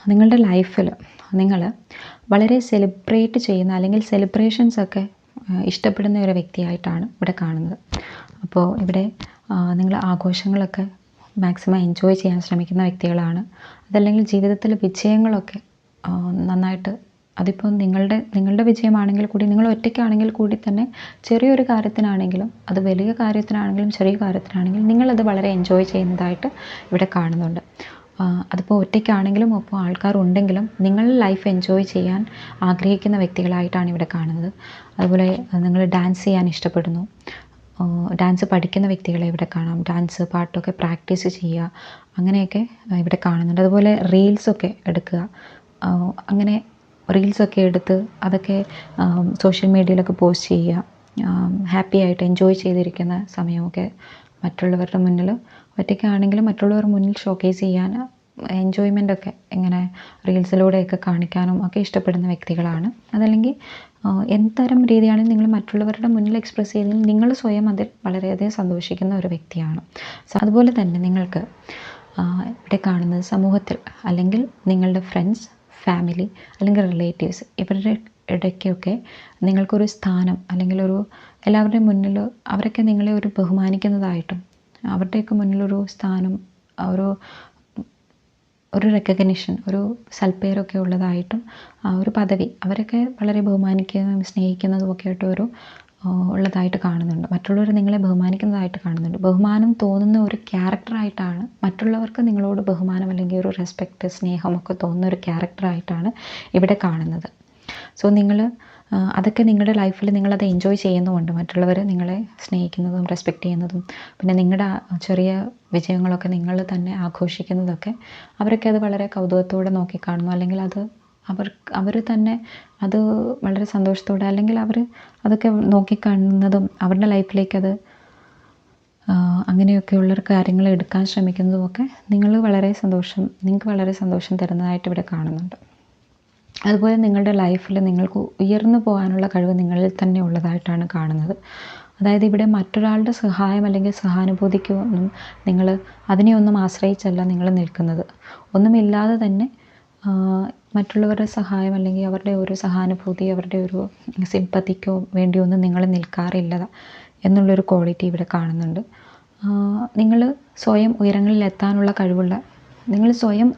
നിങ്ങളുടെ ലൈഫിൽ നിങ്ങൾ വളരെ സെലിബ്രേറ്റ് ചെയ്യുന്ന അല്ലെങ്കിൽ സെലിബ്രേഷൻസൊക്കെ ഇഷ്ടപ്പെടുന്ന ഒരു വ്യക്തിയായിട്ടാണ് ഇവിടെ കാണുന്നത്. അപ്പോൾ ഇവിടെ നിങ്ങൾ ആഘോഷങ്ങളൊക്കെ മാക്സിമം എൻജോയ് ചെയ്യാൻ ശ്രമിക്കുന്ന വ്യക്തികളാണ്. അതല്ലെങ്കിൽ ജീവിതത്തിലെ വിജയങ്ങളൊക്കെ നന്നായിട്ട്, അതിപ്പോൾ നിങ്ങളുടെ വിജയമാണെങ്കിൽ കൂടി, നിങ്ങൾ ഒറ്റയ്ക്കാണെങ്കിൽ കൂടി തന്നെ ചെറിയൊരു കാര്യത്തിനാണെങ്കിലും, അത് വലിയ കാര്യത്തിനാണെങ്കിലും ചെറിയ കാര്യത്തിനാണെങ്കിലും നിങ്ങളത് വളരെ എൻജോയ് ചെയ്യുന്നതായിട്ട് ഇവിടെ കാണുന്നുണ്ട്. അതിപ്പോൾ ഒറ്റയ്ക്കാണെങ്കിലും ഒപ്പം ആൾക്കാരുണ്ടെങ്കിലും നിങ്ങൾ ലൈഫ് എൻജോയ് ചെയ്യാൻ ആഗ്രഹിക്കുന്ന വ്യക്തികളായിട്ടാണ് ഇവിടെ കാണുന്നത്. അതുപോലെ നിങ്ങൾ ഡാൻസ് ചെയ്യാൻ ഇഷ്ടപ്പെടുന്നു, ഡാൻസ് പഠിക്കുന്ന വ്യക്തികളെ ഇവിടെ കാണാം. ഡാൻസ് പാട്ടൊക്കെ പ്രാക്ടീസ് ചെയ്യുക, അങ്ങനെയൊക്കെ ഇവിടെ കാണുന്നുണ്ട്. അതുപോലെ റീൽസൊക്കെ എടുക്കുക, അങ്ങനെ റീൽസൊക്കെ എടുത്ത് അതൊക്കെ സോഷ്യൽ മീഡിയയിലൊക്കെ പോസ്റ്റ് ചെയ്യുക, ഹാപ്പി ആയിട്ട് എൻജോയ് ചെയ്തിരിക്കുന്ന സമയമൊക്കെ മറ്റുള്ളവരുടെ മുന്നിൽ, ഒറ്റയ്ക്കാണെങ്കിലും മറ്റുള്ളവരുടെ മുന്നിൽ ഷോക്കേസ് ചെയ്യാൻ, എൻജോയ്മെൻ്റൊക്കെ ഇങ്ങനെ റീൽസിലൂടെയൊക്കെ കാണിക്കാനും ഒക്കെ ഇഷ്ടപ്പെടുന്ന വ്യക്തികളാണ്. അതല്ലെങ്കിൽ എന്തരം രീതിയാണെങ്കിൽ നിങ്ങൾ മറ്റുള്ളവരുടെ മുന്നിൽ എക്സ്പ്രസ് ചെയ്തതിൽ നിങ്ങൾ സ്വയം അതിൽ വളരെയധികം സന്തോഷിക്കുന്ന ഒരു വ്യക്തിയാണ്. അതുപോലെ തന്നെ നിങ്ങൾക്ക് ഇവിടെ കാണുന്നത് സമൂഹത്തിൽ അല്ലെങ്കിൽ നിങ്ങളുടെ ഫ്രണ്ട്സ്, ഫാമിലി അല്ലെങ്കിൽ റിലേറ്റീവ്സ് ഇവരുടെ ഇടയ്ക്കൊക്കെ നിങ്ങൾക്കൊരു സ്ഥാനം അല്ലെങ്കിൽ എല്ലാവരുടെയും മുന്നിൽ അവരൊക്കെ നിങ്ങളെ ഒരു ബഹുമാനിക്കുന്നതായിട്ടും അവരുടെയൊക്കെ മുന്നിലൊരു സ്ഥാനം, ഒരു റെക്കഗ്നിഷൻ, ഒരു സൽപ്പേരൊക്കെ ഉള്ളതായിട്ടും ഒരു പദവി അവരൊക്കെ വളരെ ബഹുമാനിക്കുന്നതും സ്നേഹിക്കുന്നതും ഒക്കെ ആയിട്ട് ഉള്ളതായിട്ട് കാണുന്നുണ്ട്. മറ്റുള്ളവർ നിങ്ങളെ ബഹുമാനിക്കുന്നതായിട്ട് കാണുന്നുണ്ട്. ബഹുമാനം തോന്നുന്ന ഒരു ക്യാരക്ടറായിട്ടാണ് മറ്റുള്ളവർക്ക് നിങ്ങളോട് ബഹുമാനം അല്ലെങ്കിൽ ഒരു റെസ്പെക്റ്റ്, സ്നേഹമൊക്കെ തോന്നുന്ന ഒരു ക്യാരക്ടറായിട്ടാണ് ഇവിടെ കാണുന്നത്. സോ അതൊക്കെ നിങ്ങളുടെ ലൈഫിൽ നിങ്ങളത് എൻജോയ് ചെയ്യുന്നുമുണ്ട്. മറ്റുള്ളവർ നിങ്ങളെ സ്നേഹിക്കുന്നതും റെസ്പെക്റ്റ് ചെയ്യുന്നതും പിന്നെ നിങ്ങളുടെ ചെറിയ വിജയങ്ങളൊക്കെ നിങ്ങൾ തന്നെ ആഘോഷിക്കുന്നതൊക്കെ അവരൊക്കെ അത് വളരെ കൗതുകത്തോടെ നോക്കിക്കാണുന്നു, അല്ലെങ്കിൽ അത് അവർ തന്നെ അത് വളരെ സന്തോഷത്തോടെ, അല്ലെങ്കിൽ അവർ അതൊക്കെ നോക്കിക്കാണുന്നതും അവരുടെ ലൈഫിലേക്കത് അങ്ങനെയൊക്കെയുള്ളൊരു കാര്യങ്ങൾ എടുക്കാൻ ശ്രമിക്കുന്നതുമൊക്കെ നിങ്ങൾക്ക് വളരെ സന്തോഷം തരുന്നതായിട്ട് ഇവിടെ കാണുന്നുണ്ട്. അതുപോലെ നിങ്ങളുടെ ലൈഫിൽ നിങ്ങൾക്ക് ഉയർന്നു പോകാനുള്ള കഴിവ് നിങ്ങളിൽ തന്നെ ഉള്ളതായിട്ടാണ് കാണുന്നത്. അതായത് ഇവിടെ മറ്റൊരാളുടെ സഹായം അല്ലെങ്കിൽ സഹാനുഭൂതിക്കോ അതിനെയൊന്നും ആശ്രയിച്ചല്ല നിങ്ങൾ നിൽക്കുന്നത്. ഒന്നുമില്ലാതെ തന്നെ മറ്റുള്ളവരുടെ സഹായം അല്ലെങ്കിൽ അവരുടെ ഒരു സഹാനുഭൂതി, അവരുടെ ഒരു സിമ്പതിക്കോ വേണ്ടിയൊന്നും നിങ്ങൾ നിൽക്കാറില്ല എന്നുള്ളൊരു ക്വാളിറ്റി ഇവിടെ കാണുന്നുണ്ട്. നിങ്ങൾ സ്വയം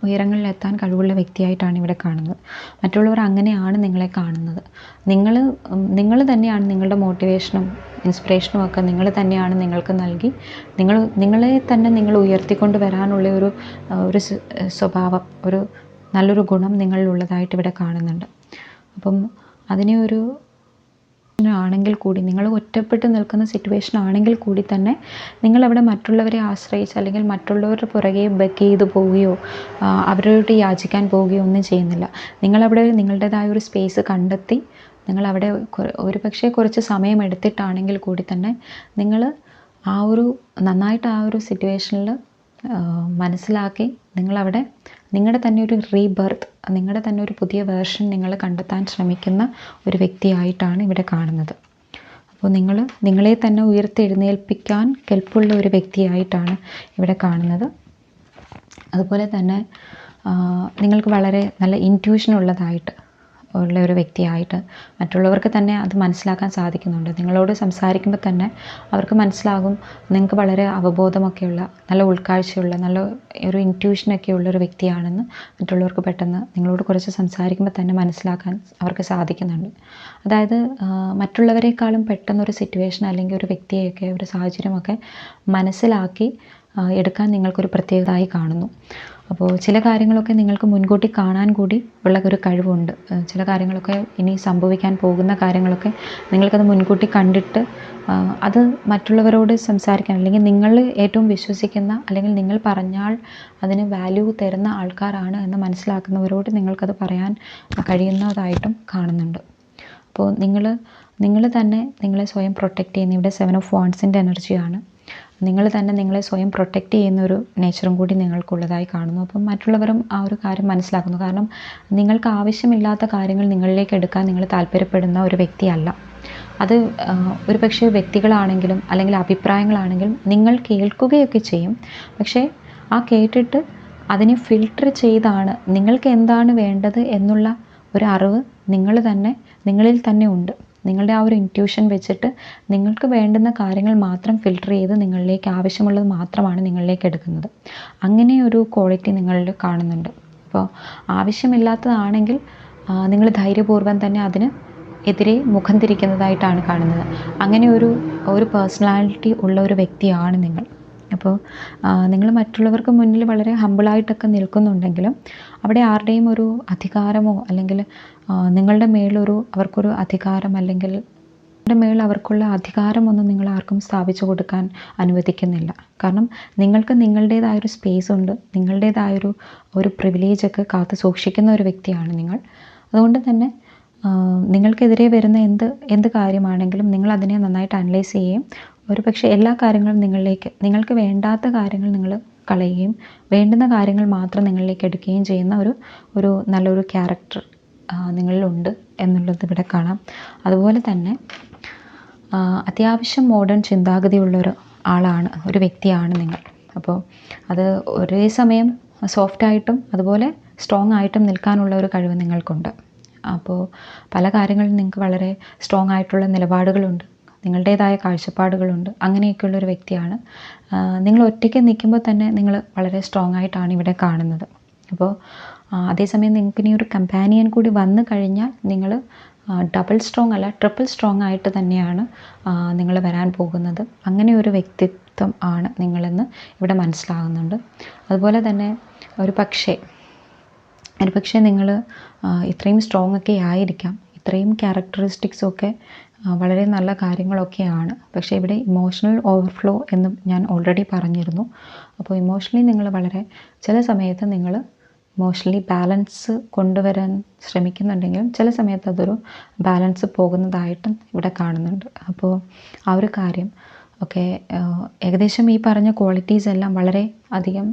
ഉയരങ്ങളിലെത്താൻ കഴിവുള്ള വ്യക്തിയായിട്ടാണ് ഇവിടെ കാണുന്നത്. മറ്റുള്ളവർ അങ്ങനെയാണ് നിങ്ങളെ കാണുന്നത്. നിങ്ങൾ തന്നെയാണ് നിങ്ങളുടെ മോട്ടിവേഷനും ഇൻസ്പിറേഷനും ഒക്കെ നിങ്ങൾ തന്നെയാണ് നിങ്ങൾക്ക് നൽകി നിങ്ങളെ തന്നെ നിങ്ങൾ ഉയർത്തിക്കൊണ്ട് വരാനുള്ള ഒരു സ്വഭാവം, ഒരു നല്ലൊരു ഗുണം നിങ്ങളിലുള്ളതായിട്ട് ഇവിടെ കാണുന്നുണ്ട്. അപ്പം അതിനെ ആണെങ്കിൽ കൂടി, നിങ്ങൾ ഒറ്റപ്പെട്ട് നിൽക്കുന്ന സിറ്റുവേഷൻ ആണെങ്കിൽ കൂടി തന്നെ നിങ്ങളവിടെ മറ്റുള്ളവരെ ആശ്രയിച്ച് അല്ലെങ്കിൽ മറ്റുള്ളവരുടെ പുറകെ ബെഗ് ചെയ്ത് പോവുകയോ അവരോട് യാചിക്കാൻ പോവുകയോ ഒന്നും ചെയ്യുന്നില്ല. നിങ്ങളവിടെ നിങ്ങളുടേതായ ഒരു സ്പേസ് കണ്ടെത്തി നിങ്ങളവിടെ ഒരുപക്ഷെ കുറച്ച് സമയം എടുത്തിട്ടാണെങ്കിൽ കൂടി തന്നെ നിങ്ങൾ നന്നായിട്ട് ആ ഒരു സിറ്റുവേഷനിൽ മനസ്സിലാക്കി നിങ്ങളവിടെ നിങ്ങളുടെ തന്നെ ഒരു റീബർത്ത്, നിങ്ങളുടെ തന്നെ ഒരു പുതിയ വേർഷൻ നിങ്ങൾ കണ്ടെത്താൻ ശ്രമിക്കുന്ന ഒരു വ്യക്തിയായിട്ടാണ് ഇവിടെ കാണുന്നത്. അപ്പോൾ നിങ്ങളെ തന്നെ ഉയർത്തെഴുന്നേൽപ്പിക്കാൻ കെൽപ്പുള്ള ഒരു വ്യക്തിയായിട്ടാണ് ഇവിടെ കാണുന്നത്. അതുപോലെ തന്നെ നിങ്ങൾക്ക് വളരെ നല്ല ഇൻറ്റ്യൂഷൻ ഉള്ള ഒരു വ്യക്തിയായിട്ട് മറ്റുള്ളവർക്ക് തന്നെ അത് മനസ്സിലാക്കാൻ സാധിക്കുന്നുണ്ട്. നിങ്ങളോട് സംസാരിക്കുമ്പോൾ തന്നെ അവർക്ക് മനസ്സിലാകും നിങ്ങൾക്ക് വളരെ അവബോധമൊക്കെയുള്ള, നല്ല ഉൾക്കാഴ്ചയുള്ള, നല്ല ഒരു ഇൻറ്റ്യൂഷനൊക്കെ ഉള്ളൊരു വ്യക്തിയാണെന്ന് മറ്റുള്ളവർക്ക് പെട്ടെന്ന് നിങ്ങളോട് കുറച്ച് സംസാരിക്കുമ്പോൾ തന്നെ മനസ്സിലാക്കാൻ അവർക്ക് സാധിക്കുന്നുണ്ട്. അതായത് മറ്റുള്ളവരെക്കാളും പെട്ടെന്നൊരു സിറ്റുവേഷൻ അല്ലെങ്കിൽ ഒരു വ്യക്തിയെയൊക്കെ ഒരു സാഹചര്യമൊക്കെ മനസ്സിലാക്കി എടുക്കാൻ നിങ്ങൾക്കൊരു പ്രത്യേകതയായി കാണുന്നു. അപ്പോൾ ചില കാര്യങ്ങളൊക്കെ നിങ്ങൾക്ക് മുൻകൂട്ടി കാണാൻ കൂടി ഉള്ള ഒരു കഴിവുണ്ട്. ചില കാര്യങ്ങളൊക്കെ ഇനി സംഭവിക്കാൻ പോകുന്ന കാര്യങ്ങളൊക്കെ നിങ്ങൾക്കത് മുൻകൂട്ടി കണ്ടിട്ട് അത് മറ്റുള്ളവരോട് സംസാരിക്കാൻ, അല്ലെങ്കിൽ നിങ്ങൾ ഏറ്റവും വിശ്വസിക്കുന്ന അല്ലെങ്കിൽ നിങ്ങൾ പറഞ്ഞാൽ അതിന് വാല്യൂ തരുന്ന ആൾക്കാരാണ് എന്ന് മനസ്സിലാക്കുന്നവരോട് നിങ്ങൾക്കത് പറയാൻ കഴിയുന്നതായിട്ടും കാണുന്നുണ്ട്. അപ്പോൾ നിങ്ങൾ തന്നെ നിങ്ങളെ സ്വയം പ്രൊട്ടക്റ്റ് ചെയ്യുന്ന, ഇവിടെ 7 of Wands എനർജിയാണ്. നിങ്ങൾ തന്നെ നിങ്ങളെ സ്വയം പ്രൊട്ടക്റ്റ് ചെയ്യുന്ന ഒരു നേച്ചറും കൂടി നിങ്ങൾക്കുള്ളതായി കാണുന്നു. അപ്പം മറ്റുള്ളവരും ആ ഒരു കാര്യം മനസ്സിലാക്കുന്നു. കാരണം നിങ്ങൾക്ക് ആവശ്യമില്ലാത്ത കാര്യങ്ങൾ നിങ്ങളിലേക്ക് എടുക്കാൻ നിങ്ങൾ താല്പര്യപ്പെടുന്ന ഒരു വ്യക്തിയല്ല. അത് ഒരു പക്ഷേ വ്യക്തികളാണെങ്കിലും അല്ലെങ്കിൽ അഭിപ്രായങ്ങളാണെങ്കിലും നിങ്ങൾ കേൾക്കുകയൊക്കെ ചെയ്യും. പക്ഷേ ആ കേട്ടിട്ട് അതിനെ ഫിൽട്ടർ ചെയ്താണ് നിങ്ങൾക്ക് എന്താണ് വേണ്ടത് എന്നുള്ള ഒരു അറിവ് നിങ്ങളിൽ തന്നെ ഉണ്ട്. നിങ്ങളുടെ ആ ഒരു ഇൻറ്റ്യൂഷൻ വെച്ചിട്ട് നിങ്ങൾക്ക് വേണ്ടുന്ന കാര്യങ്ങൾ മാത്രം ഫിൽട്ടർ ചെയ്ത് നിങ്ങളിലേക്ക് ആവശ്യമുള്ളത് മാത്രമാണ് നിങ്ങളിലേക്ക് എടുക്കുന്നത്. അങ്ങനെ ഒരു ക്വാളിറ്റി നിങ്ങളിൽ കാണുന്നുണ്ട്. അപ്പോൾ ആവശ്യമില്ലാത്തതാണെങ്കിൽ നിങ്ങൾ ധൈര്യപൂർവ്വം തന്നെ അതിന് എതിരെ മുഖം തിരിക്കുന്നതായിട്ടാണ് കാണുന്നത്. അങ്ങനെ ഒരു പേഴ്സണാലിറ്റി ഉള്ള ഒരു വ്യക്തിയാണ് നിങ്ങൾ. അപ്പോൾ നിങ്ങൾ മറ്റുള്ളവർക്ക് മുന്നിൽ വളരെ ഹമ്പിളായിട്ടൊക്കെ നിൽക്കുന്നുണ്ടെങ്കിലും അവിടെ ആരുടെയും ഒരു അധികാരമോ അല്ലെങ്കിൽ നിങ്ങളുടെ അവർക്കൊരു അധികാരം അല്ലെങ്കിൽ നിങ്ങളുടെ മേൽ അവർക്കുള്ള അധികാരമൊന്നും നിങ്ങൾ ആർക്കും സ്ഥാപിച്ചു കൊടുക്കാൻ അനുവദിക്കുന്നില്ല. കാരണം നിങ്ങൾക്ക് നിങ്ങളുടേതായൊരു സ്പേസ് ഉണ്ട്, നിങ്ങളുടേതായൊരു പ്രിവിലേജൊക്കെ കാത്തു സൂക്ഷിക്കുന്ന ഒരു വ്യക്തിയാണ് നിങ്ങൾ. അതുകൊണ്ട് തന്നെ നിങ്ങൾക്കെതിരെ വരുന്ന എന്ത് കാര്യമാണെങ്കിലും നിങ്ങൾ അതിനെ നന്നായിട്ട് അനലൈസ് ചെയ്യുകയും ഒരുപക്ഷെ എല്ലാ കാര്യങ്ങളും നിങ്ങൾക്ക് വേണ്ടാത്ത കാര്യങ്ങൾ നിങ്ങൾ കളയുകയും വേണ്ടുന്ന കാര്യങ്ങൾ മാത്രം നിങ്ങളിലേക്ക് എടുക്കുകയും ചെയ്യുന്ന ഒരു നല്ലൊരു ക്യാരക്ടർ നിങ്ങളിലുണ്ട് എന്നുള്ളത് ഇവിടെ കാണാം. അതുപോലെ തന്നെ അത്യാവശ്യം മോഡേൺ ചിന്താഗതിയുള്ള ഒരു വ്യക്തിയാണ് നിങ്ങൾ. അപ്പോൾ അത് ഒരേ സമയം സോഫ്റ്റായിട്ടും അതുപോലെ സ്ട്രോങ് ആയിട്ടും നിൽക്കാനുള്ള ഒരു കഴിവ് നിങ്ങൾക്കുണ്ട്. അപ്പോൾ പല കാര്യങ്ങളിലും നിങ്ങൾക്ക് വളരെ സ്ട്രോങ് ആയിട്ടുള്ള നിലപാടുകളുണ്ട്, നിങ്ങളുടേതായ കാഴ്ചപ്പാടുകളുണ്ട്. അങ്ങനെയൊക്കെയുള്ളൊരു വ്യക്തിയാണ് നിങ്ങൾ. ഒറ്റയ്ക്ക് നിൽക്കുമ്പോൾ തന്നെ നിങ്ങൾ വളരെ സ്ട്രോങ് ആയിട്ടാണ് ഇവിടെ കാണുന്നത്. അപ്പോൾ അതേസമയം നിങ്ങൾക്ക് ഇനി ഒരു കമ്പാനിയൻ കൂടി വന്നു കഴിഞ്ഞാൽ നിങ്ങൾ ഡബിൾ സ്ട്രോങ് അല്ല, ട്രിപ്പിൾ സ്ട്രോങ് ആയിട്ട് തന്നെയാണ് നിങ്ങൾ വരാൻ പോകുന്നത്. അങ്ങനെ ഒരു വ്യക്തിത്വം ആണ് നിങ്ങളെന്ന് ഇവിടെ മനസ്സിലാകുന്നുണ്ട്. അതുപോലെ തന്നെ ഒരു പക്ഷേ നിങ്ങൾ ഇത്രയും സ്ട്രോങ് ഒക്കെ ആയിരിക്കാം, ഇത്രയും ക്യാരക്ടറിസ്റ്റിക്സൊക്കെ വളരെ നല്ല കാര്യങ്ങളൊക്കെയാണ്. പക്ഷേ ഇവിടെ ഇമോഷണൽ ഓവർഫ്ലോ എന്നും ഞാൻ ഓൾറെഡി പറഞ്ഞിരുന്നു. അപ്പോൾ ഇമോഷണലി നിങ്ങൾ വളരെ ചില സമയത്ത് നിങ്ങൾ ഇമോഷണലി ബാലൻസ് കൊണ്ടുവരാൻ ശ്രമിക്കുന്നുണ്ടെങ്കിലും ചില സമയത്ത് അതൊരു ബാലൻസ് പോകുന്നതായിട്ടും ഇവിടെ കാണുന്നുണ്ട്. അപ്പോൾ ആ ഒരു കാര്യം ഒക്കെ ഏകദേശം ഈ പറഞ്ഞ ക്വാളിറ്റീസ് എല്ലാം വളരെ അധികം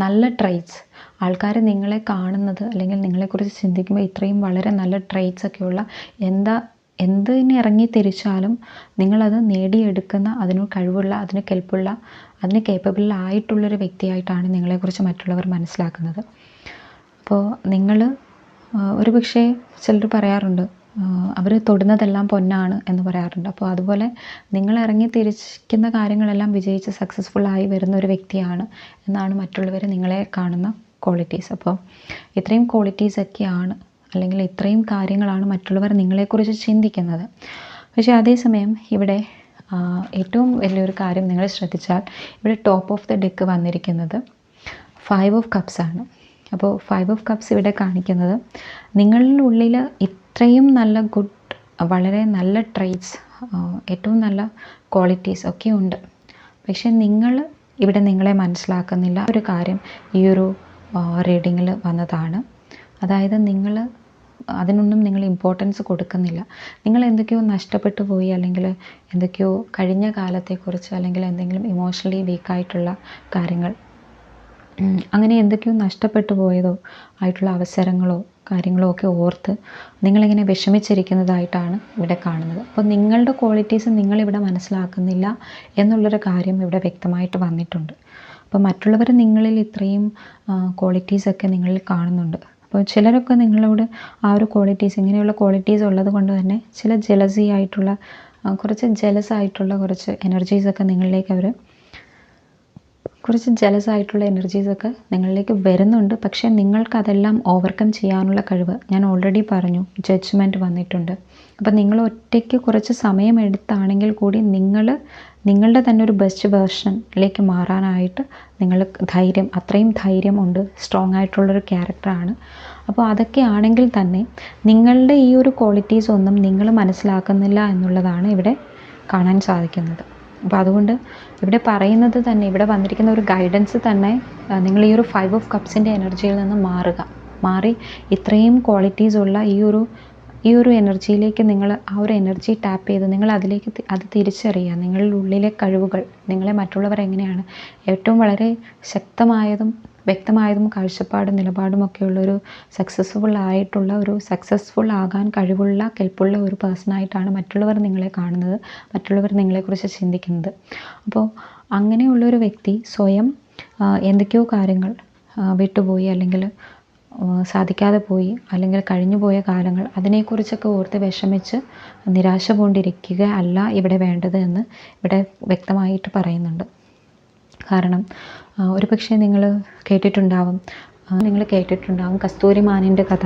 നല്ല ട്രൈറ്റ്സ്, ആൾക്കാർ നിങ്ങളെ കാണുന്നത് അല്ലെങ്കിൽ നിങ്ങളെക്കുറിച്ച് ചിന്തിക്കുമ്പോൾ ഇത്രയും വളരെ നല്ല ട്രൈറ്റ്സ് ഒക്കെയുള്ള എന്തിന് ഇറങ്ങി തിരിച്ചാലും നിങ്ങളത് നേടിയെടുക്കുന്ന അതിന് കഴിവുള്ള, അതിന് കെൽപ്പുള്ള, അതിന് കേപ്പബിൾ ആയിട്ടുള്ളൊരു വ്യക്തിയായിട്ടാണ് നിങ്ങളെക്കുറിച്ച് മറ്റുള്ളവർ മനസ്സിലാക്കുന്നത്. അപ്പോൾ നിങ്ങൾ ഒരു പക്ഷേ ചിലർ പറയാറുണ്ട് അവർ തൊടുന്നതെല്ലാം പൊന്നാണ് എന്ന് പറയാറുണ്ട്. അപ്പോൾ അതുപോലെ നിങ്ങൾ ഇറങ്ങി തിരിക്കുന്ന കാര്യങ്ങളെല്ലാം വിജയിച്ച് സക്സസ്ഫുള്ളായി വരുന്ന ഒരു വ്യക്തിയാണ് എന്നാണ് മറ്റുള്ളവർ നിങ്ങളെ കാണുന്ന ക്വാളിറ്റീസ്. അപ്പോൾ ഇത്രയും ക്വാളിറ്റീസൊക്കെയാണ് അല്ലെങ്കിൽ ഇത്രയും കാര്യങ്ങളാണ് മറ്റുള്ളവർ നിങ്ങളെക്കുറിച്ച് ചിന്തിക്കുന്നത്. പക്ഷേ അതേസമയം ഇവിടെ ഏറ്റവും വലിയൊരു കാര്യം നിങ്ങൾ ശ്രദ്ധിച്ചാൽ ഇവിടെ ടോപ്പ് ഓഫ് ദ ഡെക്ക് വന്നിരിക്കുന്നത് 5 ഓഫ് കപ്സ് ആണ്. അപ്പോൾ 5 ഓഫ് കപ്സ് ഇവിടെ കാണിക്കുന്നത് നിങ്ങളുടെ ഉള്ളിൽ ഇത്രയും നല്ല വളരെ നല്ല ട്രൈറ്റ്സ്, ഏറ്റവും നല്ല ക്വാളിറ്റീസ് ഒക്കെ ഉണ്ട്. പക്ഷെ നിങ്ങൾ ഇവിടെ നിങ്ങളെ മനസ്സിലാക്കുന്നില്ല. ഒരു കാര്യം ഈ ഒരു റീഡിങ്ങിൽ വന്നതാണ്. അതായത് അതിനൊന്നും നിങ്ങൾ ഇമ്പോർട്ടൻസ് കൊടുക്കുന്നില്ല. നിങ്ങൾ എന്തൊക്കെയോ നഷ്ടപ്പെട്ടു പോയി, അല്ലെങ്കിൽ എന്തൊക്കെയോ കഴിഞ്ഞ കാലത്തെക്കുറിച്ച്, അല്ലെങ്കിൽ എന്തെങ്കിലും ഇമോഷണലി വീക്കായിട്ടുള്ള കാര്യങ്ങൾ, അങ്ങനെ എന്തൊക്കെയോ നഷ്ടപ്പെട്ടു പോയതോ ആയിട്ടുള്ള അവസരങ്ങളോ കാര്യങ്ങളോ ഒക്കെ ഓർത്ത് നിങ്ങളിങ്ങനെ വിഷമിച്ചിരിക്കുന്നതായിട്ടാണ് ഇവിടെ കാണുന്നത്. അപ്പോൾ നിങ്ങളുടെ ക്വാളിറ്റീസ് നിങ്ങളിവിടെ മനസ്സിലാക്കുന്നില്ല എന്നുള്ളൊരു കാര്യം ഇവിടെ വ്യക്തമായിട്ട് വന്നിട്ടുണ്ട്. അപ്പോൾ മറ്റുള്ളവർ നിങ്ങളിൽ ഇത്രയും ക്വാളിറ്റീസൊക്കെ നിങ്ങളിൽ കാണുന്നുണ്ട്. അപ്പോൾ ചിലരൊക്കെ നിങ്ങളോട് ആ ഒരു ക്വാളിറ്റീസ്, ഇങ്ങനെയുള്ള ക്വാളിറ്റീസ് ഉള്ളത് കൊണ്ട് തന്നെ ചില ജലസി ആയിട്ടുള്ള കുറച്ച് ജലസായിട്ടുള്ള കുറച്ച് എനർജീസൊക്കെ നിങ്ങളിലേക്ക് വരുന്നുണ്ട്. പക്ഷേ നിങ്ങൾക്കതെല്ലാം ഓവർകം ചെയ്യാനുള്ള കഴിവ്, ഞാൻ ഓൾറെഡി പറഞ്ഞു, ജഡ്ജ്മെൻറ്റ് വന്നിട്ടുണ്ട്. അപ്പം നിങ്ങൾ ഒറ്റയ്ക്ക് കുറച്ച് സമയം എടുത്താണെങ്കിൽ കൂടി നിങ്ങളുടെ തന്നെ ഒരു ബെസ്റ്റ് വേർഷനിലേക്ക് മാറാനായിട്ട് അത്രയും ധൈര്യം ഉണ്ട്, സ്ട്രോങ് ആയിട്ടുള്ളൊരു ക്യാരക്ടറാണ്. അപ്പോൾ അതൊക്കെ ആണെങ്കിൽ തന്നെ നിങ്ങളുടെ ഈ ഒരു ക്വാളിറ്റീസ് ഒന്നും നിങ്ങൾ മനസ്സിലാക്കുന്നില്ല എന്നുള്ളതാണ് ഇവിടെ കാണാൻ സാധിക്കുന്നത്. അപ്പോൾ അതുകൊണ്ട് ഇവിടെ പറയുന്നത് തന്നെ, ഇവിടെ വന്നിരിക്കുന്ന ഒരു ഗൈഡൻസ് തന്നെ, നിങ്ങൾ ഈ ഒരു 5 ഓഫ് കപ്സിൻ്റെ എനർജിയിൽ നിന്ന് മാറി ഇത്രയും ക്വാളിറ്റീസ് ഉള്ള ഈ ഒരു എനർജിയിലേക്ക് നിങ്ങൾ ആ ഒരു എനർജി ടാപ്പ് ചെയ്ത് നിങ്ങൾ അത് തിരിച്ചറിയുക. നിങ്ങളുടെ ഉള്ളിലെ കഴിവുകൾ, നിങ്ങളെ മറ്റുള്ളവർ എങ്ങനെയാണ് ഏറ്റവും വളരെ ശക്തമായതും വ്യക്തമായതും കാഴ്ചപ്പാടും നിലപാടുമൊക്കെയുള്ളൊരു സക്സസ്ഫുൾ ആകാൻ കഴിവുള്ള കെൽപ്പുള്ള ഒരു പേഴ്സണായിട്ടാണ് മറ്റുള്ളവർ നിങ്ങളെ കാണുന്നത്, മറ്റുള്ളവർ നിങ്ങളെക്കുറിച്ച് ചിന്തിക്കുന്നത്. അപ്പോൾ അങ്ങനെയുള്ളൊരു വ്യക്തി സ്വയം എന്തൊക്കെയോ കാര്യങ്ങൾ വിട്ടുപോയി, അല്ലെങ്കിൽ സാധിക്കാതെ പോയി, അല്ലെങ്കിൽ കഴിഞ്ഞു പോയ കാലങ്ങൾ, അതിനെക്കുറിച്ചൊക്കെ ഓർത്ത് വിഷമിച്ച് നിരാശ കൊണ്ടിരിക്കുക അല്ല ഇവിടെ വേണ്ടത് എന്ന് ഇവിടെ വ്യക്തമായിട്ട് പറയുന്നുണ്ട്. കാരണം ഒരു പക്ഷേ നിങ്ങൾ കേട്ടിട്ടുണ്ടാവും കസ്തൂരിമാനിൻ്റെ കഥ.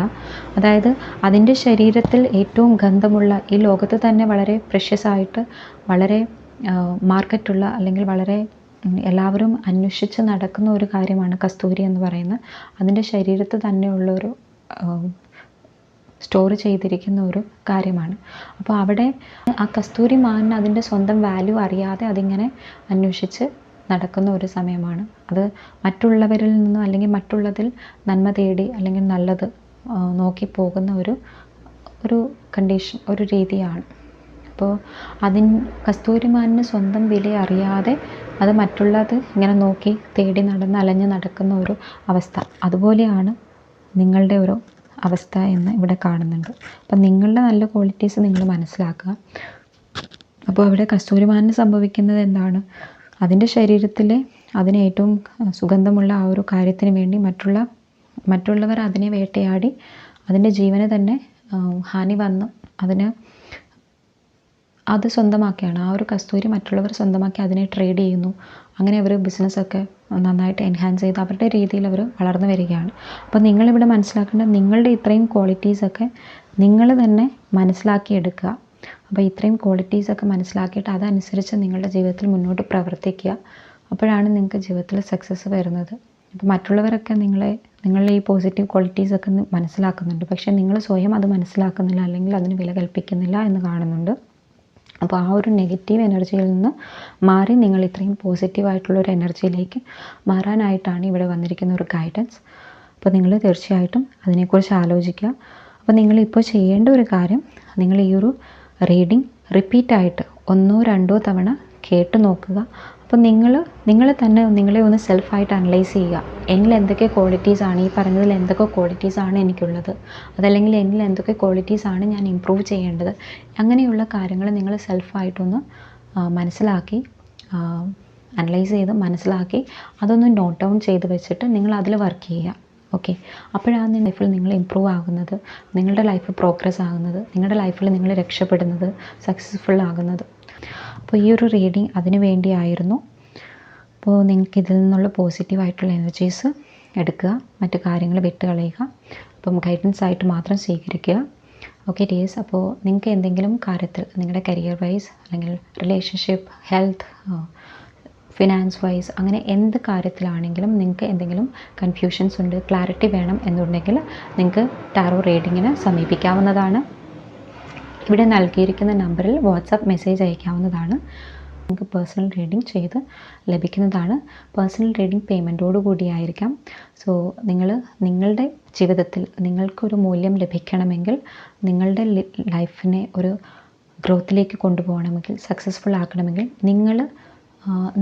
അതായത് അതിൻ്റെ ശരീരത്തിൽ ഏറ്റവും ഗന്ധമുള്ള, ഈ ലോകത്ത് തന്നെ വളരെ പ്രഷ്യസ് ആയിട്ട് വളരെ മാർക്കറ്റുള്ള, അല്ലെങ്കിൽ വളരെ എല്ലാവരും അന്വേഷിച്ച് നടക്കുന്ന ഒരു കാര്യമാണ് കസ്തൂരി എന്ന് പറയുന്നത്. അതിൻ്റെ ശരീരത്തിൽ തന്നെയുള്ളൊരു സ്റ്റോർ ചെയ്തിരിക്കുന്ന ഒരു കാര്യമാണ്. അപ്പോൾ അവിടെ ആ കസ്തൂരി മാനിന് അതിൻ്റെ സ്വന്തം വാല്യൂ അറിയാതെ അതിങ്ങനെ അന്വേഷിച്ച് നടക്കുന്ന ഒരു സമയമാണ്. അത് മറ്റുള്ളവരിൽ നിന്നും അല്ലെങ്കിൽ മറ്റുള്ളതിൽ നന്മ തേടി അല്ലെങ്കിൽ നല്ലത് നോക്കി പോകുന്ന ഒരു കണ്ടീഷൻ, ഒരു രീതിയാണ്. അപ്പോൾ കസ്തൂരിമാനിന് സ്വന്തം വില അറിയാതെ അത് മറ്റുള്ളത് ഇങ്ങനെ നോക്കി തേടി അലഞ്ഞ് നടക്കുന്ന ഒരു അവസ്ഥ, അതുപോലെയാണ് നിങ്ങളുടെ ഒരു അവസ്ഥ എന്ന് ഇവിടെ കാണുന്നുണ്ട്. അപ്പം നിങ്ങളുടെ നല്ല ക്വാളിറ്റീസ് നിങ്ങൾ മനസ്സിലാക്കുക. അപ്പോൾ അവിടെ കസ്തൂരിമാനിന് സംഭവിക്കുന്നത് എന്താണ്? അതിൻ്റെ ശരീരത്തിലെ അതിന് ഏറ്റവും സുഗന്ധമുള്ള ആ ഒരു കാര്യത്തിന് വേണ്ടി മറ്റുള്ളവർ അതിനെ വേട്ടയാടി അതിൻ്റെ ജീവന് തന്നെ ഹാനി വന്ന് അത് സ്വന്തമാക്കിയാണ്. ആ ഒരു കസ്തൂരി മറ്റുള്ളവർ സ്വന്തമാക്കി അതിനെ ട്രേഡ് ചെയ്യുന്നു. അങ്ങനെ അവർ ബിസിനസ്സൊക്കെ നന്നായിട്ട് എൻഹാൻസ് ചെയ്ത് അവരുടെ രീതിയിൽ അവർ വളർന്നു വരികയാണ്. അപ്പോൾ നിങ്ങളിവിടെ മനസ്സിലാക്കേണ്ടത്, നിങ്ങളുടെ ഇത്രയും ക്വാളിറ്റീസൊക്കെ നിങ്ങൾ തന്നെ മനസ്സിലാക്കിയെടുക്കുക. അപ്പോൾ ഇത്രയും ക്വാളിറ്റീസൊക്കെ മനസ്സിലാക്കിയിട്ട് അതനുസരിച്ച് നിങ്ങളുടെ ജീവിതത്തിൽ മുന്നോട്ട് പ്രവർത്തിക്കുക. അപ്പോഴാണ് നിങ്ങൾക്ക് ജീവിതത്തിൽ സക്സസ് വരുന്നത്. അപ്പോൾ മറ്റുള്ളവരൊക്കെ നിങ്ങളുടെ ഈ പോസിറ്റീവ് ക്വാളിറ്റീസൊക്കെ മനസ്സിലാക്കുന്നുണ്ട്, പക്ഷേ നിങ്ങൾ സ്വയം അത് മനസ്സിലാക്കുന്നില്ല, അല്ലെങ്കിൽ അതിന് വില കൽപ്പിക്കുന്നില്ല എന്ന് കാണുന്നുണ്ട്. അപ്പോൾ ആ ഒരു നെഗറ്റീവ് എനർജിയിൽ നിന്ന് മാറി നിങ്ങൾ ഇത്രയും പോസിറ്റീവായിട്ടുള്ളൊരു എനർജിയിലേക്ക് മാറാനായിട്ടാണ് ഇവിടെ വന്നിരിക്കുന്ന ഒരു ഗൈഡൻസ്. അപ്പോൾ നിങ്ങൾ തീർച്ചയായിട്ടും അതിനെക്കുറിച്ച് ആലോചിക്കുക. അപ്പോൾ നിങ്ങളിപ്പോൾ ചെയ്യേണ്ട ഒരു കാര്യം, നിങ്ങൾ ഈ ഒരു റീഡിങ് റിപ്പീറ്റായിട്ട് 1-2 തവണ കേട്ട് നോക്കുക. അപ്പോൾ നിങ്ങൾ തന്നെ നിങ്ങളെ ഒന്ന് സെൽഫായിട്ട് അനലൈസ് ചെയ്യുക. എന്നിൽ എന്തൊക്കെ ക്വാളിറ്റീസാണ്, ഈ പറഞ്ഞതിൽ എന്തൊക്കെ ക്വാളിറ്റീസാണ് എനിക്കുള്ളത്, അതല്ലെങ്കിൽ എന്നിൽ എന്തൊക്കെ ക്വാളിറ്റീസാണ് ഞാൻ ഇമ്പ്രൂവ് ചെയ്യേണ്ടത്, അങ്ങനെയുള്ള കാര്യങ്ങൾ നിങ്ങൾ സെൽഫായിട്ടൊന്ന് മനസ്സിലാക്കി, അനലൈസ് ചെയ്ത് മനസ്സിലാക്കി അതൊന്ന് നോട്ട് ഡൗൺ ചെയ്ത് വെച്ചിട്ട് നിങ്ങൾ അതിൽ വർക്ക് ചെയ്യുക. ഓക്കെ, അപ്പോഴാണ് ലൈഫിൽ നിങ്ങൾ ഇമ്പ്രൂവ് ആകുന്നത്, നിങ്ങളുടെ ലൈഫ് പ്രോഗ്രസ് ആകുന്നത്, നിങ്ങളുടെ ലൈഫിൽ നിങ്ങൾ രക്ഷപ്പെടുന്നത്, സക്സസ്ഫുൾ ആകുന്നത്. അപ്പോൾ ഈ ഒരു റീഡിങ് അതിന് വേണ്ടിയായിരുന്നു. അപ്പോൾ നിങ്ങൾക്ക് ഇതിൽ നിന്നുള്ള പോസിറ്റീവായിട്ടുള്ള എനർജീസ് എടുക്കുക, മറ്റു കാര്യങ്ങൾ വിട്ട് കളയുക. അപ്പം ഗൈഡൻസ് ആയിട്ട് മാത്രം സ്വീകരിക്കുക. ഓക്കെ ഡിയേഴ്സ്, അപ്പോൾ നിങ്ങൾക്ക് എന്തെങ്കിലും കാര്യത്തിൽ നിങ്ങളുടെ കരിയർ വൈസ് അല്ലെങ്കിൽ റിലേഷൻഷിപ്പ്, ഹെൽത്ത്, ഫിനാൻസ് വൈസ്, അങ്ങനെ എന്ത് കാര്യത്തിലാണെങ്കിലും നിങ്ങൾക്ക് എന്തെങ്കിലും കൺഫ്യൂഷൻസ് ഉണ്ട്, ക്ലാരിറ്റി വേണം എന്നുണ്ടെങ്കിൽ നിങ്ങൾക്ക് ടാറോ റീഡിങ്ങിന് സമീപിക്കാവുന്നതാണ്. ഇവിടെ നൽകിയിരിക്കുന്ന നമ്പറിൽ വാട്സാപ്പ് മെസ്സേജ് അയക്കാവുന്നതാണ്. നിങ്ങൾക്ക് പേഴ്സണൽ റീഡിംഗ് ചെയ്ത് ലഭിക്കുന്നതാണ്. പേഴ്സണൽ റീഡിംഗ് പേയ്മെൻറ്റോട് കൂടിയായിരിക്കാം. സോ നിങ്ങളുടെ ജീവിതത്തിൽ നിങ്ങൾക്കൊരു മൂല്യം ലഭിക്കണമെങ്കിൽ, നിങ്ങളുടെ ലൈഫിനെ ഒരു ഗ്രോത്തിലേക്ക് കൊണ്ടുപോകണമെങ്കിൽ, സക്സസ്ഫുൾ ആക്കണമെങ്കിൽ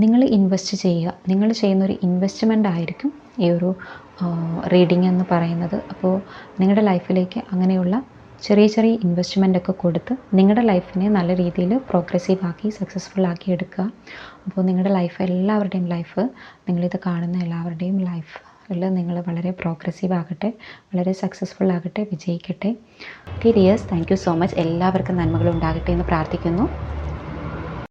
നിങ്ങൾ ഇൻവെസ്റ്റ് ചെയ്യുക. നിങ്ങൾ ചെയ്യുന്നൊരു ഇൻവെസ്റ്റ്മെൻ്റ് ആയിരിക്കും ഈ ഒരു റീഡിംഗ് എന്ന് പറയുന്നത്. അപ്പോൾ നിങ്ങളുടെ ലൈഫിലേക്ക് അങ്ങനെയുള്ള ചെറിയ ചെറിയ ഇൻവെസ്റ്റ്മെൻ്റ് ഒക്കെ കൊടുത്ത് നിങ്ങളുടെ ലൈഫിനെ നല്ല രീതിയിൽ പ്രോഗ്രസീവ് ആക്കി സക്സസ്ഫുൾ ആക്കി എടുക്കുക. അപ്പോൾ നിങ്ങളുടെ ലൈഫ്, എല്ലാവരുടെയും ലൈഫ്, നിങ്ങളിത് കാണുന്ന എല്ലാവരുടെയും ലൈഫിൽ നിങ്ങൾ വളരെ പ്രോഗ്രസീവ് ആകട്ടെ, വളരെ സക്സസ്ഫുൾ ആകട്ടെ, വിജയിക്കട്ടെ. Okay dears, thank you so much. എല്ലാവർക്കും നന്മകൾ ഉണ്ടാകട്ടെ എന്ന് പ്രാർത്ഥിക്കുന്നു.